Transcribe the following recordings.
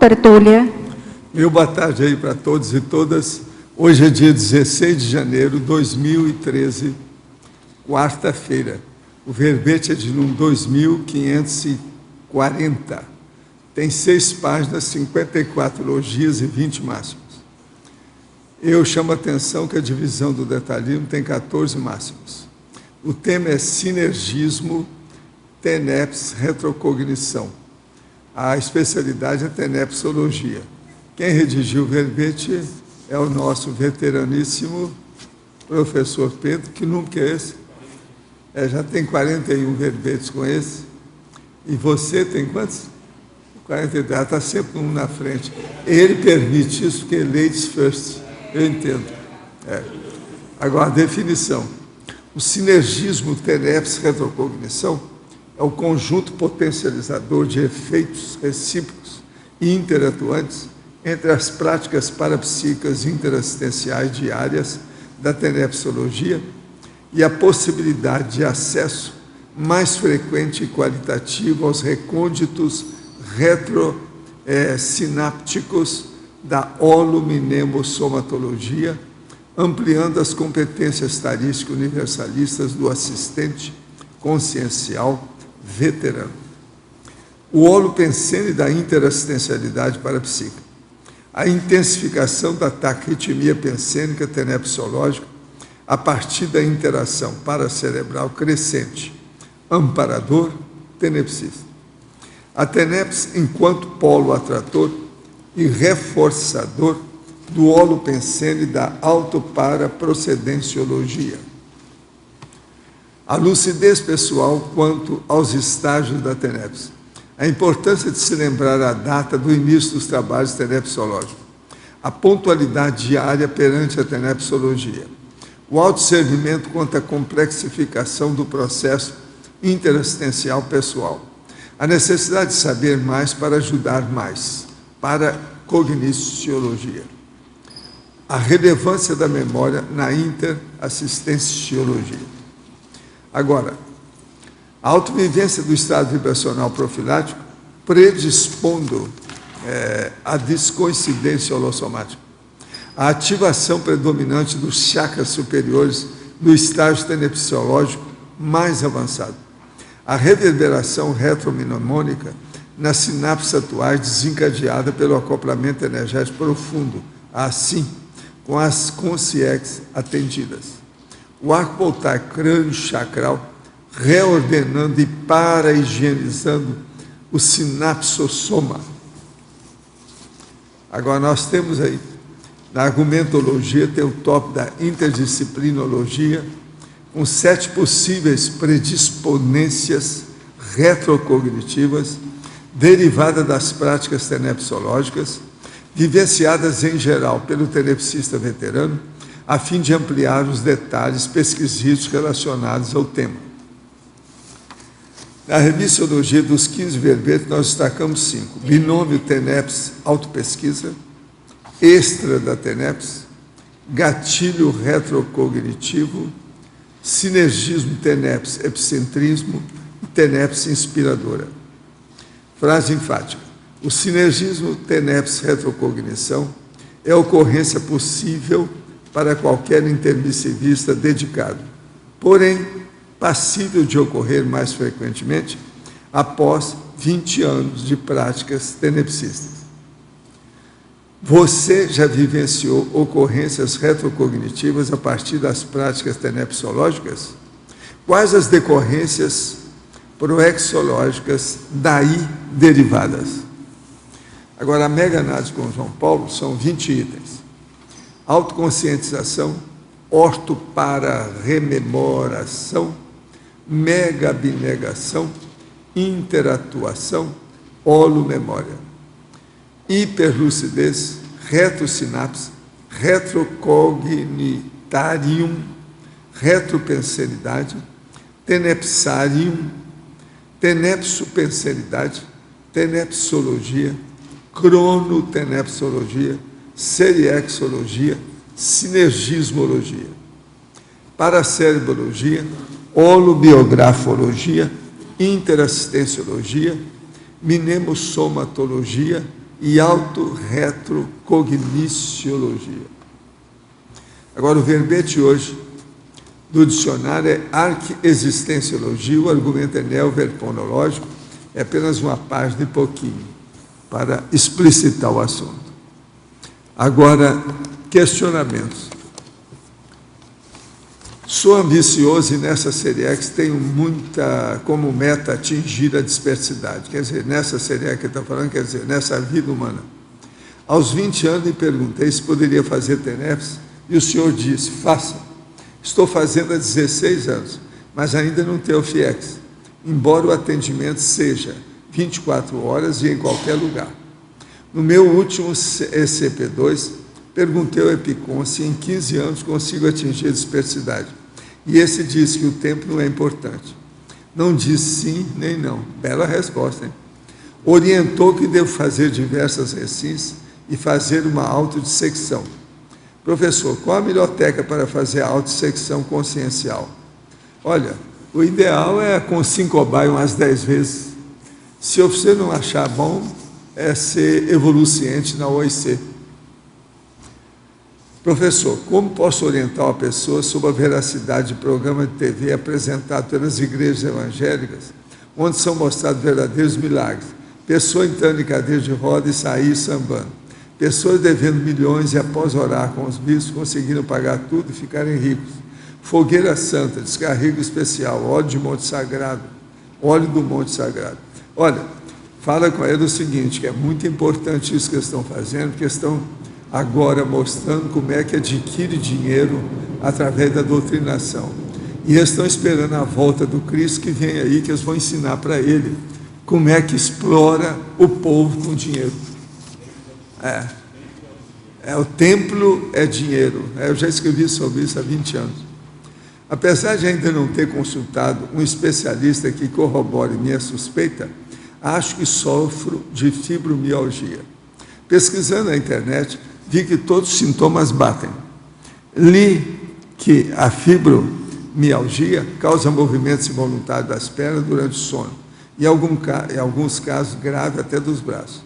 tertúlia. Meu boa tarde aí para todos e todas. Hoje é dia 16 de janeiro de 2013, quarta-feira. O verbete é de número 2540. Tem 6 páginas, 54 elogios e 20 máximos. Eu chamo a atenção que a divisão do detalhismo tem 14 máximos. O tema é sinergismo, TENEPS, retrocognição. A especialidade é tenepsologia. Quem redigiu o verbete é o nosso veteraníssimo professor Pedro, que nunca é esse. Já tem 41 verbetes com esse. E você tem quantos? 43. Está sempre um na frente. Ele permite isso, porque ladies first. Eu entendo. Agora, a definição. O sinergismo TENEPS retrocognição é o conjunto potencializador de efeitos recíprocos e interatuantes entre as práticas parapsíquicas interassistenciais diárias da tenepsologia e a possibilidade de acesso mais frequente e qualitativo aos recônditos retrosinápticos da holominemossomatologia, ampliando as competências tarísticas universalistas do assistente consciencial veterano. O holopensene da interassistencialidade parapsíquica. A intensificação da taquirritmia pensênica tenepsológica a partir da interação paracerebral crescente, amparador, tenepsista. A TENEPS enquanto polo atrator e reforçador do holopensene da autoparaprocedenciologia. A lucidez pessoal quanto aos estágios da TENEPS. A importância de se lembrar a data do início dos trabalhos tenepsológicos. A pontualidade diária perante a tenepsologia. O autosservimento quanto à complexificação do processo interassistencial pessoal. A necessidade de saber mais para ajudar mais. Para cogniciologia. A relevância da memória na interassistenciologia. Agora, a autovivência do estado vibracional profilático predispondo a descoincidência holossomática. A ativação predominante dos chakras superiores no estágio tenepsiológico mais avançado. A reverberação retromnemônica nas sinapses atuais desencadeada pelo acoplamento energético profundo, assim, com as consciex atendidas. O arco voltaico crânio-chacral reordenando e para-higienizando o sinapsossoma. Agora, nós temos aí, na argumentologia, tem o tópico da interdisciplinologia, com 7 possíveis predisponências retrocognitivas derivadas das práticas tenepsológicas, vivenciadas em geral pelo tenepsista veterano, a fim de ampliar os detalhes pesquisísticos relacionados ao tema. Na remissiologia dos 15 verbetes, nós destacamos 5. Binômio TENEPS, autopesquisa, extra da TENEPS, gatilho retrocognitivo, sinergismo TENEPS, epicentrismo e TENEPS inspiradora. Frase enfática. O sinergismo TENEPS retrocognição é a ocorrência possível para qualquer intermissivista dedicado, porém, passível de ocorrer mais frequentemente após 20 anos de práticas tenepsistas. Você já vivenciou ocorrências retrocognitivas a partir das práticas tenepsológicas? Quais as decorrências proexológicas daí derivadas? Agora, a mega análise com João Paulo são 20 itens. Autoconscientização, orto-para-rememoração, mega-abnegação, interatuação, holo-memória. Hiperlucidez, retrosinapse, retrocognitarium, retropensenidade, tenepsarium, tenepsopensenidade, tenepsologia, cronotenepsologia, seriexologia, sinergismologia. Paracerebologia, holobiografologia, interassistenciologia, mnemossomatologia, e autorretrocogniciologia. Agora, o verbete hoje do dicionário é arquiexistenciologia, o argumento é neoverponológico, é apenas uma página e pouquinho, para explicitar o assunto. Agora, questionamentos. Sou ambicioso e nessa SERIEX tenho muita como meta atingir a dispersidade. Quer dizer, nessa SERIEX que está falando, quer dizer, nessa vida humana. Aos 20 anos me perguntei se poderia fazer TENEPS e o senhor disse, faça. Estou fazendo há 16 anos, mas ainda não tenho FIEX, embora o atendimento seja 24 horas e em qualquer lugar. No meu último ECP2, perguntei ao EPICOM se em 15 anos consigo atingir a dispersidade. E esse disse que o tempo não é importante. Não disse sim nem não. Bela resposta, hein? Orientou que devo fazer diversas recins e fazer uma autodissecção. Professor, qual a melhor técnica para fazer a autodissecção consciencial? Olha, o ideal é com 5 obai umas 10 vezes. Se você não achar bom, é ser evoluciente na OIC. Professor, como posso orientar uma pessoa sobre a veracidade de programa de TV apresentado pelas igrejas evangélicas, onde são mostrados verdadeiros milagres? Pessoa entrando em cadeira de roda e sair sambando. Pessoas devendo milhões e após orar com os bispos conseguiram pagar tudo e ficarem ricos. Fogueira santa, descarrego especial, óleo de Monte Sagrado, óleo do Monte Sagrado. Olha, fala com ele o seguinte, que é muito importante isso que eles estão fazendo, porque estão agora mostrando como é que adquire dinheiro através da doutrinação. E eles estão esperando a volta do Cristo que vem aí, que eles vão ensinar para ele como é que explora o povo com dinheiro. O templo é dinheiro. Eu já escrevi sobre isso há 20 anos. Apesar de ainda não ter consultado um especialista que corrobore minha suspeita, acho que sofro de fibromialgia. Pesquisando na internet, vi que todos os sintomas batem. Li que a fibromialgia causa movimentos involuntários das pernas durante o sono, e em alguns casos graves até dos braços.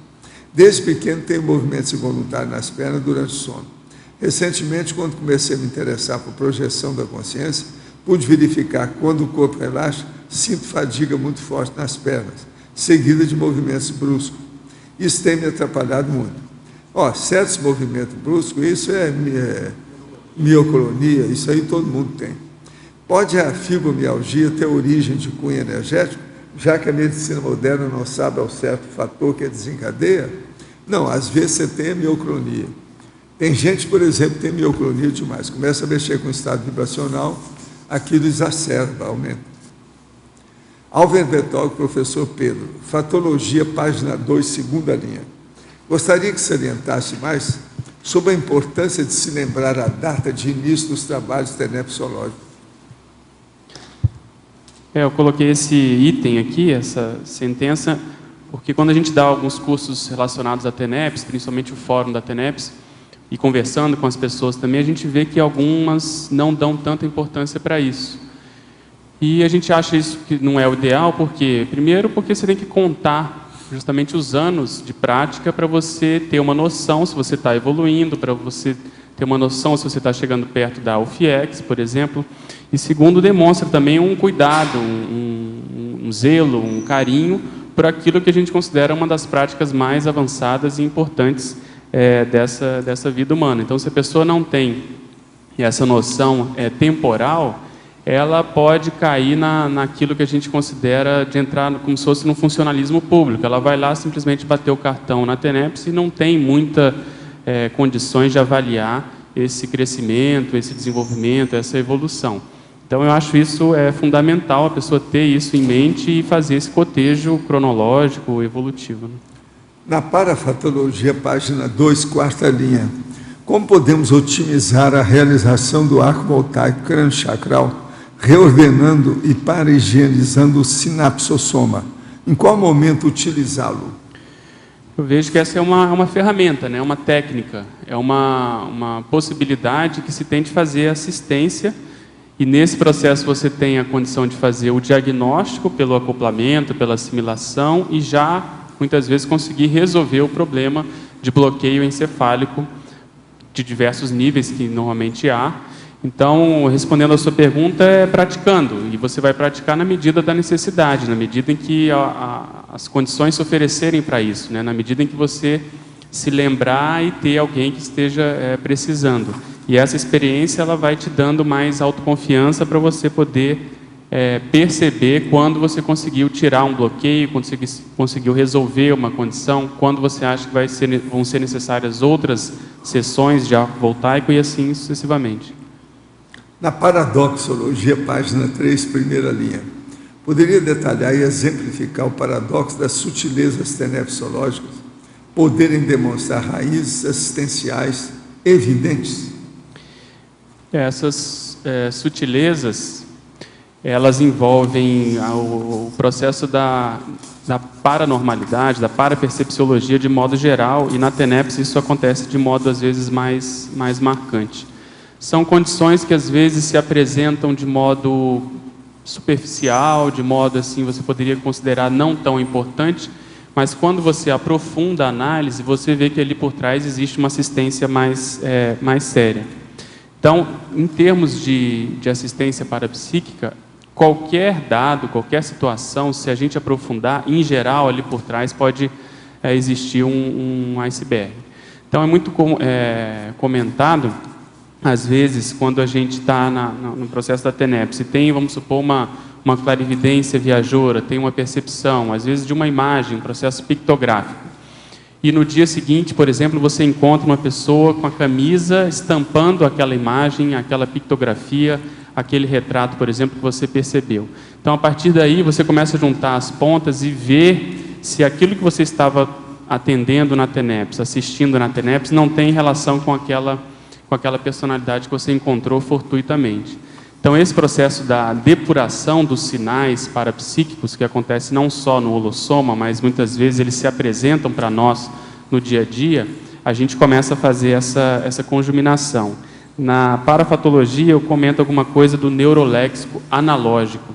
Desde pequeno tenho movimentos involuntários nas pernas durante o sono. Recentemente, quando comecei a me interessar por projeção da consciência, pude verificar que quando o corpo relaxa, sinto fadiga muito forte nas pernas, seguida de movimentos bruscos. Isso tem me atrapalhado muito. Certos movimentos bruscos, isso é mioclonia, isso aí todo mundo tem. Pode a fibromialgia ter origem de cunho energético, já que a medicina moderna não sabe ao certo o fator que a desencadeia? Não, às vezes você tem a mioclonia. Tem gente, por exemplo, que tem mioclonia demais, começa a mexer com o estado vibracional, aquilo exacerba, aumenta. Alver Betólogo, professor Pedro, Fatologia, página 2, segunda linha. Gostaria que salientasse mais sobre a importância de se lembrar a data de início dos trabalhos tenepsológicos. Eu coloquei esse item aqui, essa sentença, porque quando a gente dá alguns cursos relacionados à TENEPS, principalmente o fórum da TENEPS, e conversando com as pessoas também, a gente vê que algumas não dão tanta importância para isso. E a gente acha isso que não é o ideal, porque primeiro porque você tem que contar justamente os anos de prática para você ter uma noção se você está evoluindo, para você ter uma noção se você está chegando perto da UFIEX, por exemplo. E segundo, demonstra também um cuidado, um zelo, um carinho por aquilo que a gente considera uma das práticas mais avançadas e importantes dessa vida humana. Então, se a pessoa não tem essa noção temporal, ela pode cair naquilo que a gente considera de entrar como se fosse no funcionalismo público. Ela vai lá simplesmente bater o cartão na TENEPS e não tem muitas condições de avaliar esse crescimento, esse desenvolvimento, essa evolução. Então, eu acho isso fundamental, a pessoa ter isso em mente e fazer esse cotejo cronológico, evolutivo. Né? Na parafatologia, página 2, quarta linha, como podemos otimizar a realização do arco voltaico crânio-chacral, reordenando e para-higienizando o sinapsossoma? Em qual momento utilizá-lo? Eu vejo que essa é uma ferramenta, né? Uma técnica, é uma possibilidade que se tem de fazer assistência, e nesse processo você tem a condição de fazer o diagnóstico pelo acoplamento, pela assimilação, e já muitas vezes conseguir resolver o problema de bloqueio encefálico de diversos níveis que normalmente há. Então, respondendo a sua pergunta, é praticando, e você vai praticar na medida da necessidade, na medida em que as condições se oferecerem para isso, né? Na medida em que você se lembrar e ter alguém que esteja precisando. E essa experiência ela vai te dando mais autoconfiança para você poder perceber quando você conseguiu tirar um bloqueio, conseguiu resolver uma condição, quando você acha que vão ser necessárias outras sessões de arco voltaico e assim sucessivamente. Na paradoxologia, página 3, primeira linha, poderia detalhar e exemplificar o paradoxo das sutilezas tenepsológicas poderem demonstrar raízes existenciais evidentes? Essas sutilezas, elas envolvem o processo da paranormalidade, da parapercepciologia de modo geral, e na TENEPS isso acontece de modo às vezes mais marcante. São condições que às vezes se apresentam de modo superficial, de modo assim você poderia considerar não tão importante, mas quando você aprofunda a análise, você vê que ali por trás existe uma assistência mais séria. Então, em termos de assistência parapsíquica, qualquer dado, qualquer situação, se a gente aprofundar, em geral ali por trás pode existir um iceberg. Então é muito comentado, às vezes, quando a gente está no processo da TENEPS, e tem, vamos supor, uma clarividência viajoura, tem uma percepção, às vezes de uma imagem, um processo pictográfico. E no dia seguinte, por exemplo, você encontra uma pessoa com a camisa estampando aquela imagem, aquela pictografia, aquele retrato, por exemplo, que você percebeu. Então, a partir daí, você começa a juntar as pontas e ver se aquilo que você estava atendendo na TENEPS, assistindo na TENEPS, não tem relação com aquela personalidade que você encontrou fortuitamente. Então, esse processo da depuração dos sinais parapsíquicos, que acontece não só no holossoma, mas muitas vezes eles se apresentam para nós no dia a dia, a gente começa a fazer essa conjuminação. Na parafatologia, eu comento alguma coisa do neuroléxico analógico.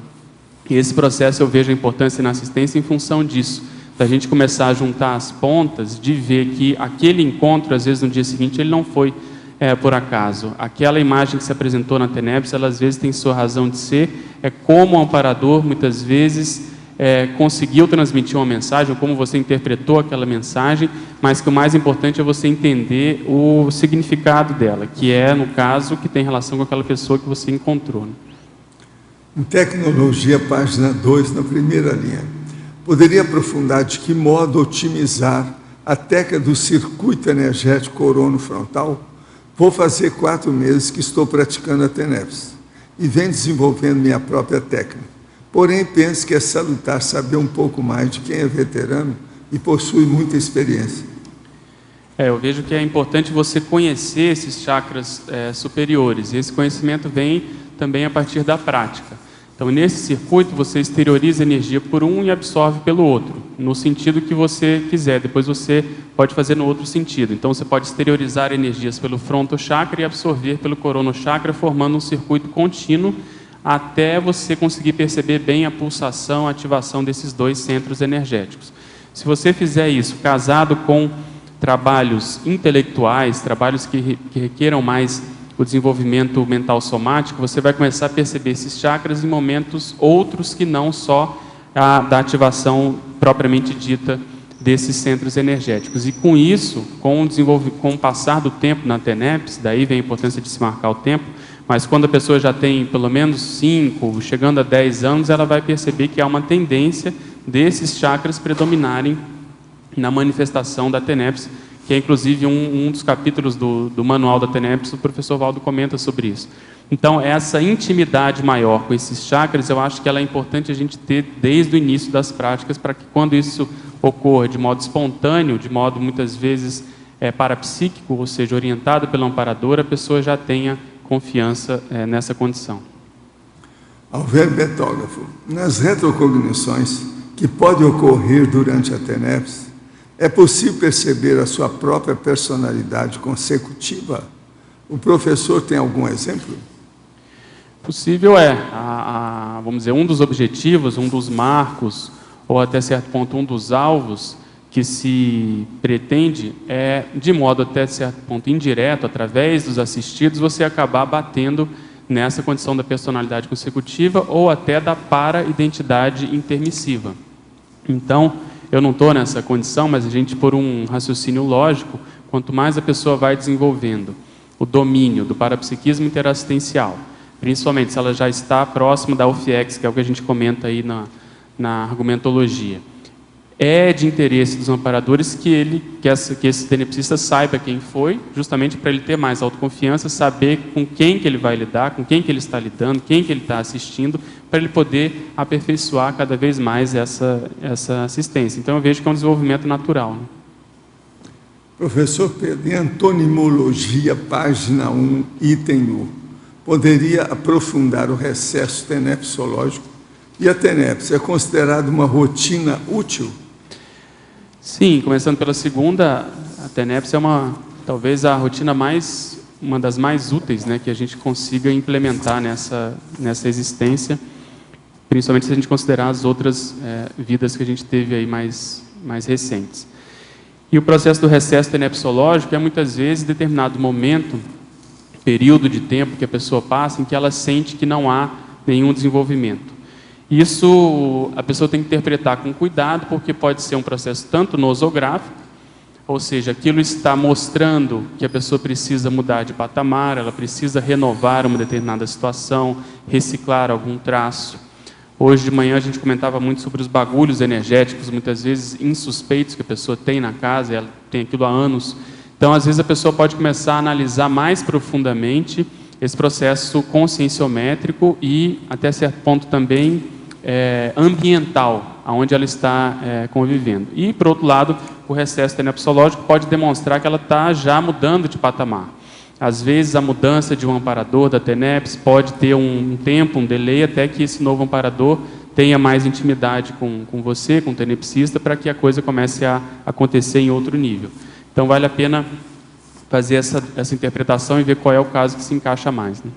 E esse processo eu vejo a importância na assistência em função disso, da gente começar a juntar as pontas, de ver que aquele encontro, às vezes no dia seguinte, ele não foi por acaso. Aquela imagem que se apresentou na TENEPS, ela às vezes tem sua razão de ser, como o amparador, muitas vezes, conseguiu transmitir uma mensagem, ou como você interpretou aquela mensagem, mas que o mais importante é você entender o significado dela, que no caso, que tem relação com aquela pessoa que você encontrou. Né? Em tecnologia, página 2, na primeira linha, poderia aprofundar de que modo otimizar a técnica do circuito energético corono-frontal? Vou fazer 4 meses que estou praticando a TENEPS e venho desenvolvendo minha própria técnica. Porém, penso que é salutar saber um pouco mais de quem é veterano e possui muita experiência. Eu vejo que é importante você conhecer esses chakras superiores. E esse conhecimento vem também a partir da prática. Então, nesse circuito, você exterioriza energia por um e absorve pelo outro, no sentido que você quiser. Depois você pode fazer no outro sentido. Então, você pode exteriorizar energias pelo frontochakra e absorver pelo coronochakra, formando um circuito contínuo, até você conseguir perceber bem a pulsação, a ativação desses 2 centros energéticos. Se você fizer isso casado com trabalhos intelectuais, trabalhos que requeram mais o desenvolvimento mental somático, você vai começar a perceber esses chakras em momentos outros que não só da ativação propriamente dita desses centros energéticos. E com isso, com o passar do tempo na TENEPS, daí vem a importância de se marcar o tempo, mas quando a pessoa já tem pelo menos 5, chegando a 10 anos, ela vai perceber que há uma tendência desses chakras predominarem na manifestação da TENEPS, que é inclusive um dos capítulos do manual da TENEPS, o professor Valdo comenta sobre isso. Então, essa intimidade maior com esses chakras, eu acho que ela é importante a gente ter desde o início das práticas, para que quando isso ocorra de modo espontâneo, de modo muitas vezes parapsíquico, ou seja, orientado pelo amparador, a pessoa já tenha confiança nessa condição. Alberto Betógrafo, nas retrocognições que podem ocorrer durante a TENEPS, é possível perceber a sua própria personalidade consecutiva? O professor tem algum exemplo? Possível vamos dizer, um dos objetivos, um dos marcos, ou até certo ponto um dos alvos, que se pretende é, de modo até certo ponto indireto, através dos assistidos, você acabar batendo nessa condição da personalidade consecutiva ou até da para-identidade intermissiva. Então, eu não estou nessa condição, mas a gente, por um raciocínio lógico, quanto mais a pessoa vai desenvolvendo o domínio do parapsiquismo interassistencial, principalmente se ela já está próxima da UFIEX, que é o que a gente comenta aí na argumentologia, é de interesse dos amparadores que esse tenepsista saiba quem foi, justamente para ele ter mais autoconfiança, saber com quem que ele vai lidar, com quem que ele está lidando, quem que ele está assistindo, para ele poder aperfeiçoar cada vez mais essa assistência. Então eu vejo que é um desenvolvimento natural, né? Professor Pedro, em antonimologia, página 1, item 1, poderia aprofundar o recesso tenepsológico? E a tenepse é considerada uma rotina útil? Sim, começando pela segunda, a tenepse é talvez a rotina uma das mais úteis, né, que a gente consiga implementar nessa existência, principalmente se a gente considerar as outras vidas que a gente teve aí mais recentes. E o processo do recesso tenepsológico é muitas vezes determinado momento, período de tempo que a pessoa passa em que ela sente que não há nenhum desenvolvimento. Isso a pessoa tem que interpretar com cuidado, porque pode ser um processo tanto nosográfico, ou seja, aquilo está mostrando que a pessoa precisa mudar de patamar, ela precisa renovar uma determinada situação, reciclar algum traço. Hoje de manhã a gente comentava muito sobre os bagulhos energéticos, muitas vezes insuspeitos, que a pessoa tem na casa, ela tem aquilo há anos. Então, às vezes, a pessoa pode começar a analisar mais profundamente esse processo conscienciométrico e, até certo ponto, também ambiental, onde ela está convivendo. E, por outro lado, o recesso tenepsológico pode demonstrar que ela está já mudando de patamar. Às vezes, a mudança de um amparador da TENEPS pode ter um tempo, um delay, até que esse novo amparador tenha mais intimidade com você, com o tenepsista, para que a coisa comece a acontecer em outro nível. Então, vale a pena fazer essa interpretação e ver qual é o caso que se encaixa mais, né?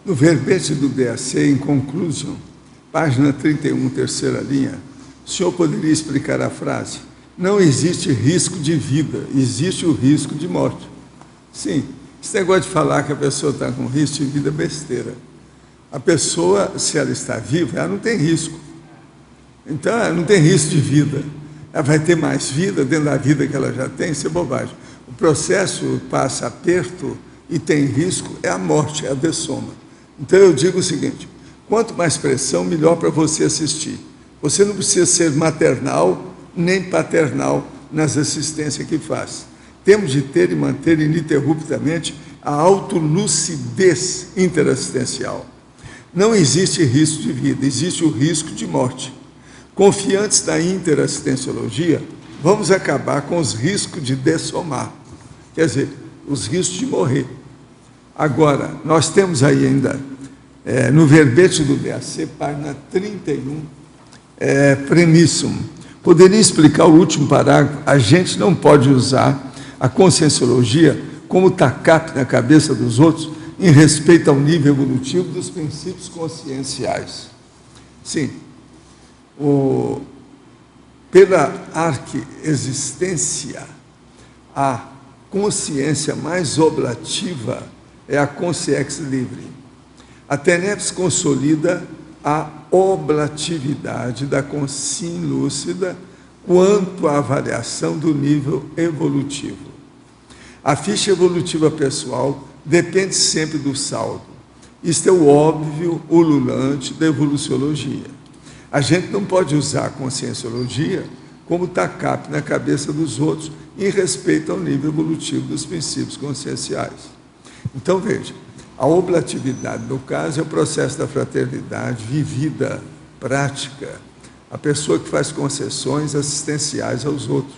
No verbete do DAC, em conclusão, página 31, terceira linha, o senhor poderia explicar a frase? Não existe risco de vida, existe o risco de morte. Sim, esse negócio de falar que a pessoa está com risco de vida é besteira. A pessoa, se ela está viva, ela não tem risco. Então, ela não tem risco de vida. Ela vai ter mais vida dentro da vida que ela já tem, isso é bobagem. O processo passa aperto e tem risco, é a morte, é a dessoma. Então, eu digo o seguinte, quanto mais pressão, melhor para você assistir. Você não precisa ser maternal nem paternal nas assistências que faz. Temos de ter e manter ininterruptamente a autolucidez interassistencial. Não existe risco de vida, existe o risco de morte. Confiantes da interassistenciologia, vamos acabar com os riscos de dessomar, quer dizer, os riscos de morrer. Agora, nós temos aí ainda, no verbete do DAC, página 31, premissum. Poderia explicar o último parágrafo? A gente não pode usar a conscienciologia como tacape na cabeça dos outros em respeito ao nível evolutivo dos princípios conscienciais. Sim, pela arqueexistência, a consciência mais oblativa é a consciex livre. A TENEPS consolida a oblatividade da consciência lúcida quanto à avaliação do nível evolutivo. A ficha evolutiva pessoal depende sempre do saldo. Isto é o óbvio ululante da evoluciologia. A gente não pode usar a conscienciologia como tacape na cabeça dos outros em respeito ao nível evolutivo dos princípios conscienciais. Então, veja, a oblatividade, no caso, é o processo da fraternidade vivida, prática, a pessoa que faz concessões assistenciais aos outros.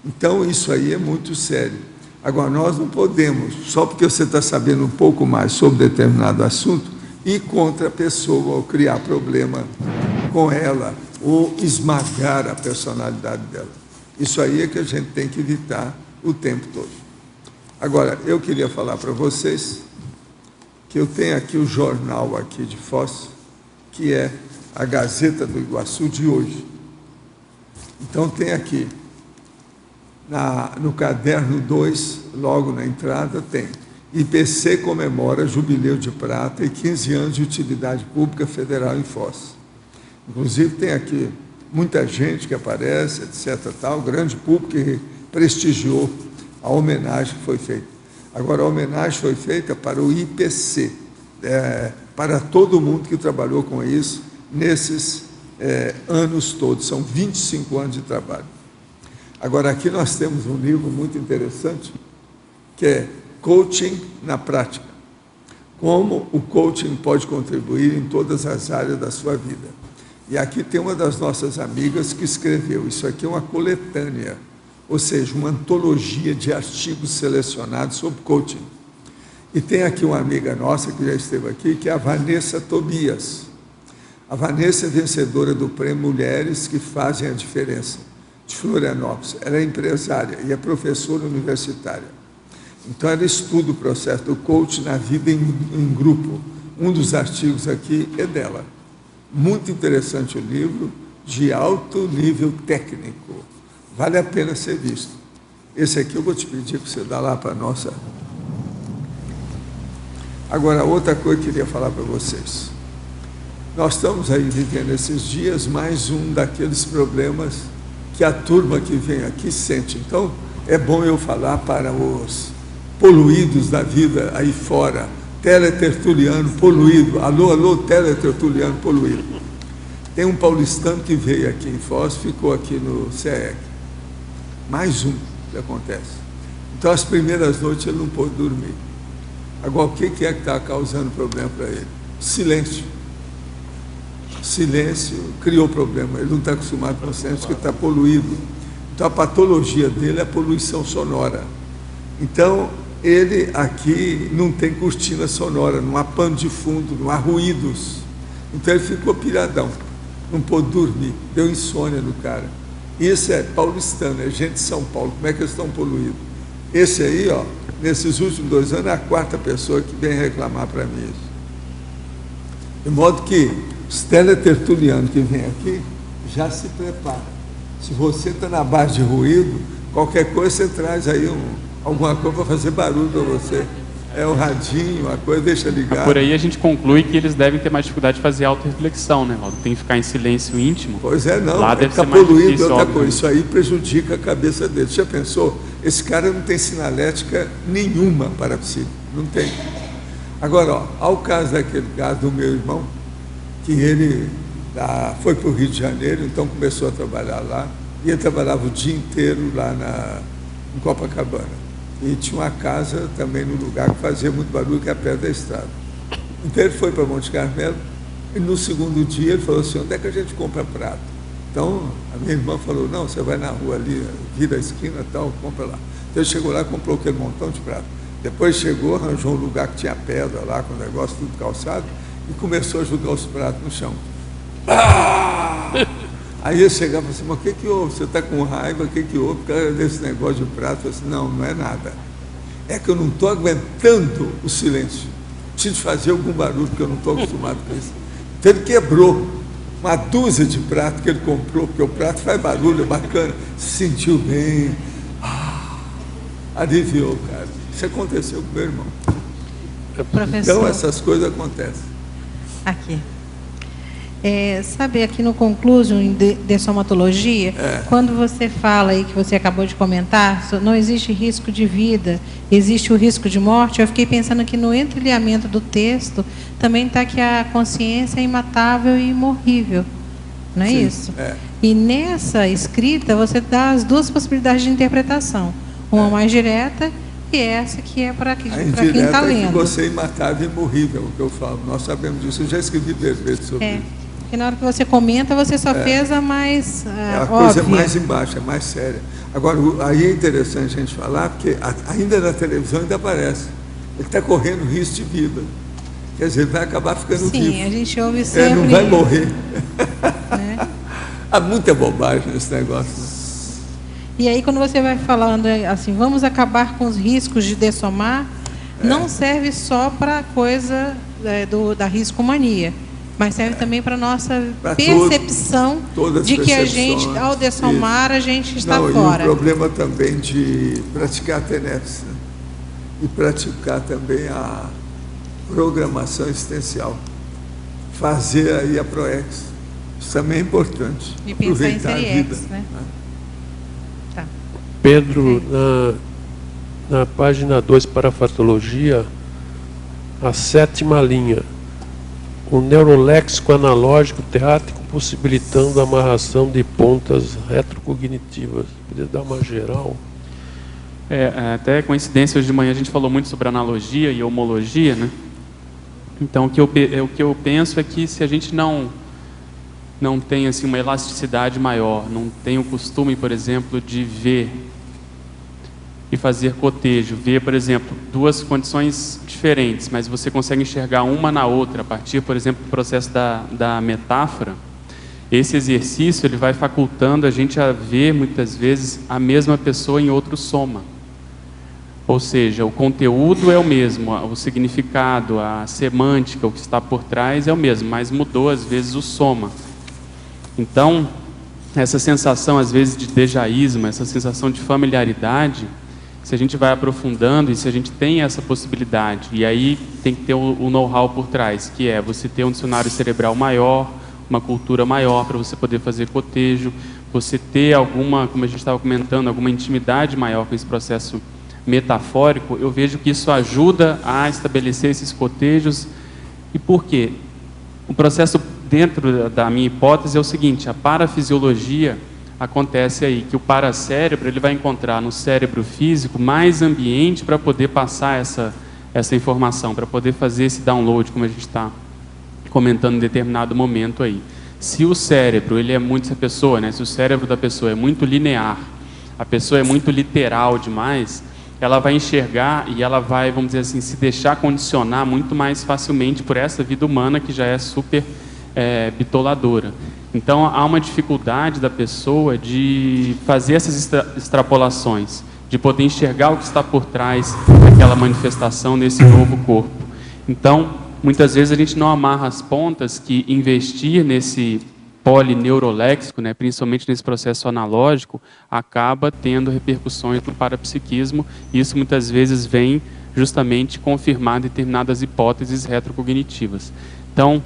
Então, isso aí é muito sério. Agora, nós não podemos, só porque você está sabendo um pouco mais sobre determinado assunto, ir contra a pessoa ou criar problema com ela, ou esmagar a personalidade dela. Isso aí é que a gente tem que evitar o tempo todo. Agora, eu queria falar para vocês que eu tenho aqui o jornal aqui de Foz, que é a Gazeta do Iguaçu de hoje. Então tem aqui, no caderno 2, logo na entrada, tem IPC comemora Jubileu de Prata e 15 anos de utilidade pública federal em Foz. Inclusive tem aqui muita gente que aparece, etc. Tal, grande público que prestigiou a homenagem que foi feita. Agora, a homenagem foi feita para o IPC, para todo mundo que trabalhou com isso nesses anos todos, são 25 anos de trabalho. Agora, aqui nós temos um livro muito interessante, que é Coaching na Prática. Como o coaching pode contribuir em todas as áreas da sua vida. E aqui tem uma das nossas amigas que escreveu, isso aqui é uma coletânea, ou seja, uma antologia de artigos selecionados sobre coaching. E tem aqui uma amiga nossa que já esteve aqui, que é a Vanessa Tobias. A Vanessa é vencedora do Prêmio Mulheres que Fazem a Diferença, de Florianópolis. Ela é empresária e é professora universitária. Então, ela estuda o processo do coaching na vida em grupo. Um dos artigos aqui é dela. Muito interessante o livro, de alto nível técnico. Vale a pena ser visto. Esse aqui eu vou te pedir para você dar lá para a nossa. Agora, outra coisa que eu queria falar para vocês. Nós estamos aí vivendo esses dias mais um daqueles problemas que a turma que vem aqui sente. Então, é bom eu falar para os poluídos da vida aí fora, teletertuliano poluído, alô, teletertuliano poluído. Tem um paulistano que veio aqui em Foz, ficou aqui no CEEC. Mais um que acontece. Então, as primeiras noites ele não pôde dormir. Agora, o que é que está causando problema para ele? Silêncio. Silêncio criou problema, ele não está acostumado com o silêncio, que está poluído. Então, a patologia dele é a poluição sonora. Então, ele aqui não tem cortina sonora, não há pano de fundo, não há ruídos. Então, ele ficou piradão, não pôde dormir, deu insônia no cara. Isso é paulistano, é gente de São Paulo, como é que eles estão poluídos? Esse aí, ó, nesses últimos 2 anos, é a 4ª pessoa que vem reclamar para mim isso. De modo que os teletertulianos que vêm aqui já se preparam. Se você está na base de ruído, qualquer coisa você traz aí alguma coisa para fazer barulho para você. É um radinho, uma coisa, deixa ligado. Por aí a gente conclui que eles devem ter mais dificuldade de fazer autorreflexão, né, Valdo? Tem que ficar em silêncio íntimo. Pois é, não. Lá deve está ser mais poluído, difícil, outra óbvio. coisa. Isso aí prejudica a cabeça dele. Você já pensou? Esse cara não tem sinalética nenhuma para psíquico. Não tem. Agora, ó, ao caso daquele caso do meu irmão, que ele foi para o Rio de Janeiro, então começou a trabalhar lá, e ele trabalhava o dia inteiro lá em Copacabana. E tinha uma casa também no lugar que fazia muito barulho, que é perto da estrada. Então ele foi para Monte Carmelo, e no segundo dia ele falou assim, onde é que a gente compra prato? Então a minha irmã falou, não, você vai na rua ali, vira a esquina e tal, compra lá. Então ele chegou lá e comprou aquele montão de prato. Depois chegou, arranjou um lugar que tinha pedra lá, com o negócio tudo calçado, e começou a jogar os pratos no chão. Ah! Aí eu chegava e falei assim, mas o que houve? Você está com raiva, o que houve por causa desse negócio de prato? Eu falei assim, não é nada. É que eu não estou aguentando o silêncio. Preciso fazer algum barulho, porque eu não estou acostumado com isso. Então ele quebrou uma dúzia de pratos que ele comprou, porque o prato faz barulho, é bacana. Se sentiu bem. Aliviou, cara. Isso aconteceu com meu irmão. Professor, Então essas coisas acontecem. aqui. Sabe, aqui no Conclusion de Somatologia, quando você fala aí, que você acabou de comentar, não existe risco de vida, existe o risco de morte, eu fiquei pensando que no entrelinhamento do texto também está que a consciência é imatável e imorrível, não é Sim, isso? é. E nessa escrita você dá as duas possibilidades de interpretação, uma mais direta e essa que é para quem A está indireta é que lendo. você é imatável e imorrível, o que eu falo. Nós sabemos disso, eu já escrevi 10 vezes sobre isso. Porque na hora que você comenta, você só fez a mais É a óbvia. coisa mais embaixo, é mais séria. Agora, aí é interessante a gente falar, porque ainda na televisão ainda aparece. Ele está correndo risco de vida. Quer dizer, ele vai acabar ficando vivo. Sim, a gente ouve sempre. Não vai morrer. Né? Há muita bobagem nesse negócio. E aí, quando você vai falando assim, vamos acabar com os riscos de dessomar, não serve só para a coisa da riscomania. Mas serve também para a nossa Pra percepção todas de que a percepções. gente, ao dessomar, a gente está Não, fora. E o problema também de praticar a TENEPS, né? E praticar também a programação existencial. Fazer aí a ProEx. Isso também é importante. E pensar em Aproveitar a Seriex, vida. né? Tá. Pedro, na página 2, parafatologia, a 7ª linha. O neuroléxico analógico teátrico possibilitando a amarração de pontas retrocognitivas. Podia dar uma geral? Até coincidência, hoje de manhã a gente falou muito sobre analogia e homologia, né? Então, o que eu penso é que se a gente não tem assim, uma elasticidade maior, não tem o costume, por exemplo, de ver e fazer cotejo, ver, por exemplo, duas condições diferentes, mas você consegue enxergar uma na outra, a partir, por exemplo, do processo da metáfora, esse exercício ele vai facultando a gente a ver, muitas vezes, a mesma pessoa em outro soma. Ou seja, o conteúdo é o mesmo, o significado, a semântica, o que está por trás é o mesmo, mas mudou, às vezes, o soma. Então, essa sensação, às vezes, de dejaísmo, essa sensação de familiaridade, se a gente vai aprofundando e se a gente tem essa possibilidade, e aí tem que ter o know-how por trás, que é você ter um dicionário cerebral maior, uma cultura maior para você poder fazer cotejo, você ter alguma, como a gente estava comentando, alguma intimidade maior com esse processo metafórico, eu vejo que isso ajuda a estabelecer esses cotejos. E por quê? O processo dentro da minha hipótese é o seguinte: a parafisiologia acontece aí, que o paracérebro ele vai encontrar no cérebro físico mais ambiente para poder passar essa informação, para poder fazer esse download, como a gente está comentando em determinado momento aí. Se o cérebro, ele é muito, se a pessoa, né, se o cérebro da pessoa é muito linear, a pessoa é muito literal demais, ela vai enxergar e ela vai, vamos dizer assim, se deixar condicionar muito mais facilmente por essa vida humana que já é super bitoladora. Então, há uma dificuldade da pessoa de fazer essas extrapolações, de poder enxergar o que está por trás daquela manifestação nesse novo corpo. Então, muitas vezes a gente não amarra as pontas que investir nesse polineuroléxico, né, principalmente nesse processo analógico, acaba tendo repercussões no parapsiquismo, e isso muitas vezes vem justamente confirmar determinadas hipóteses retrocognitivas. Então,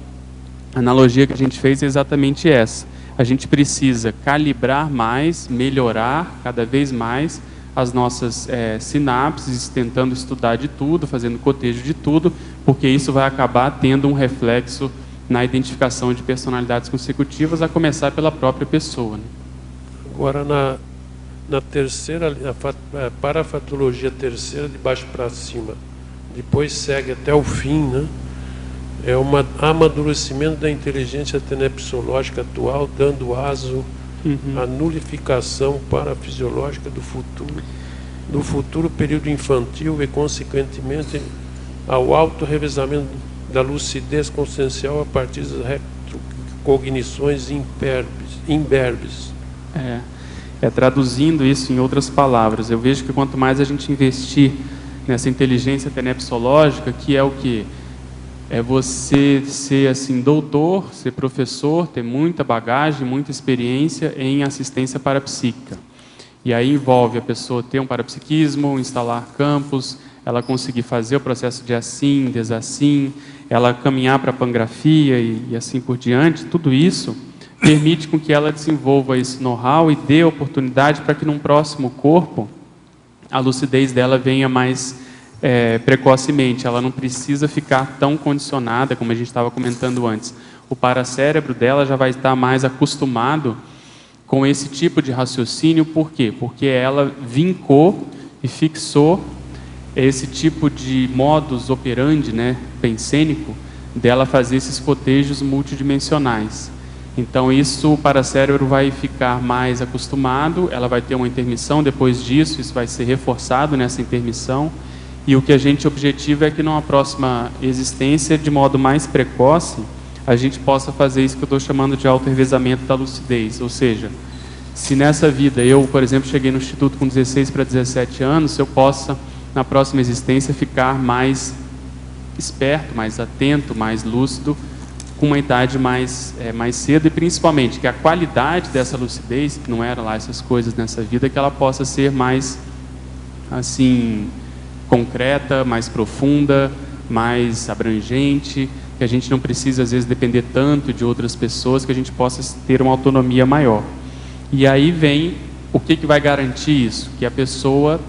a analogia que a gente fez é exatamente essa. A gente precisa calibrar mais, melhorar cada vez mais as nossas sinapses, tentando estudar de tudo, fazendo cotejo de tudo, porque isso vai acabar tendo um reflexo na identificação de personalidades consecutivas, a começar pela própria pessoa, né? Agora, na terceira, a parafatologia terceira, de baixo para cima, depois segue até o fim, né? É um amadurecimento da inteligência tenepsológica atual, dando aso à nulificação parafisiológica do futuro período infantil e, consequentemente, ao auto-revezamento da lucidez consciencial a partir das retrocognições imberbes. Traduzindo isso em outras palavras, eu vejo que quanto mais a gente investir nessa inteligência tenepsológica, que é o quê? É você ser assim, doutor, ser professor, ter muita bagagem, muita experiência em assistência parapsíquica. E aí envolve a pessoa ter um parapsiquismo, instalar campos, ela conseguir fazer o processo de assim, desassim, ela caminhar para a pangrafia e assim por diante. Tudo isso permite com que ela desenvolva esse know-how e dê oportunidade para que num próximo corpo a lucidez dela venha mais precocemente. Ela não precisa ficar tão condicionada, como a gente estava comentando antes. O paracérebro dela já vai estar mais acostumado com esse tipo de raciocínio. Por quê? Porque ela vincou e fixou esse tipo de modus operandi, né, pensênico, dela fazer esses cotejos multidimensionais. Então isso, o paracérebro vai ficar mais acostumado, ela vai ter uma intermissão depois disso, isso vai ser reforçado nessa intermissão, e o que a gente objetiva é que numa próxima existência, de modo mais precoce, a gente possa fazer isso que eu estou chamando de auto-revezamento da lucidez. Ou seja, se nessa vida eu, por exemplo, cheguei no Instituto com 16 para 17 anos, eu possa, na próxima existência, ficar mais esperto, mais atento, mais lúcido com uma idade mais cedo, e principalmente que a qualidade dessa lucidez, que não era lá essas coisas nessa vida, que ela possa ser mais assim concreta, mais profunda, mais abrangente, que a gente não precisa às vezes depender tanto de outras pessoas, que a gente possa ter uma autonomia maior. E aí vem o que vai garantir isso? Que a pessoa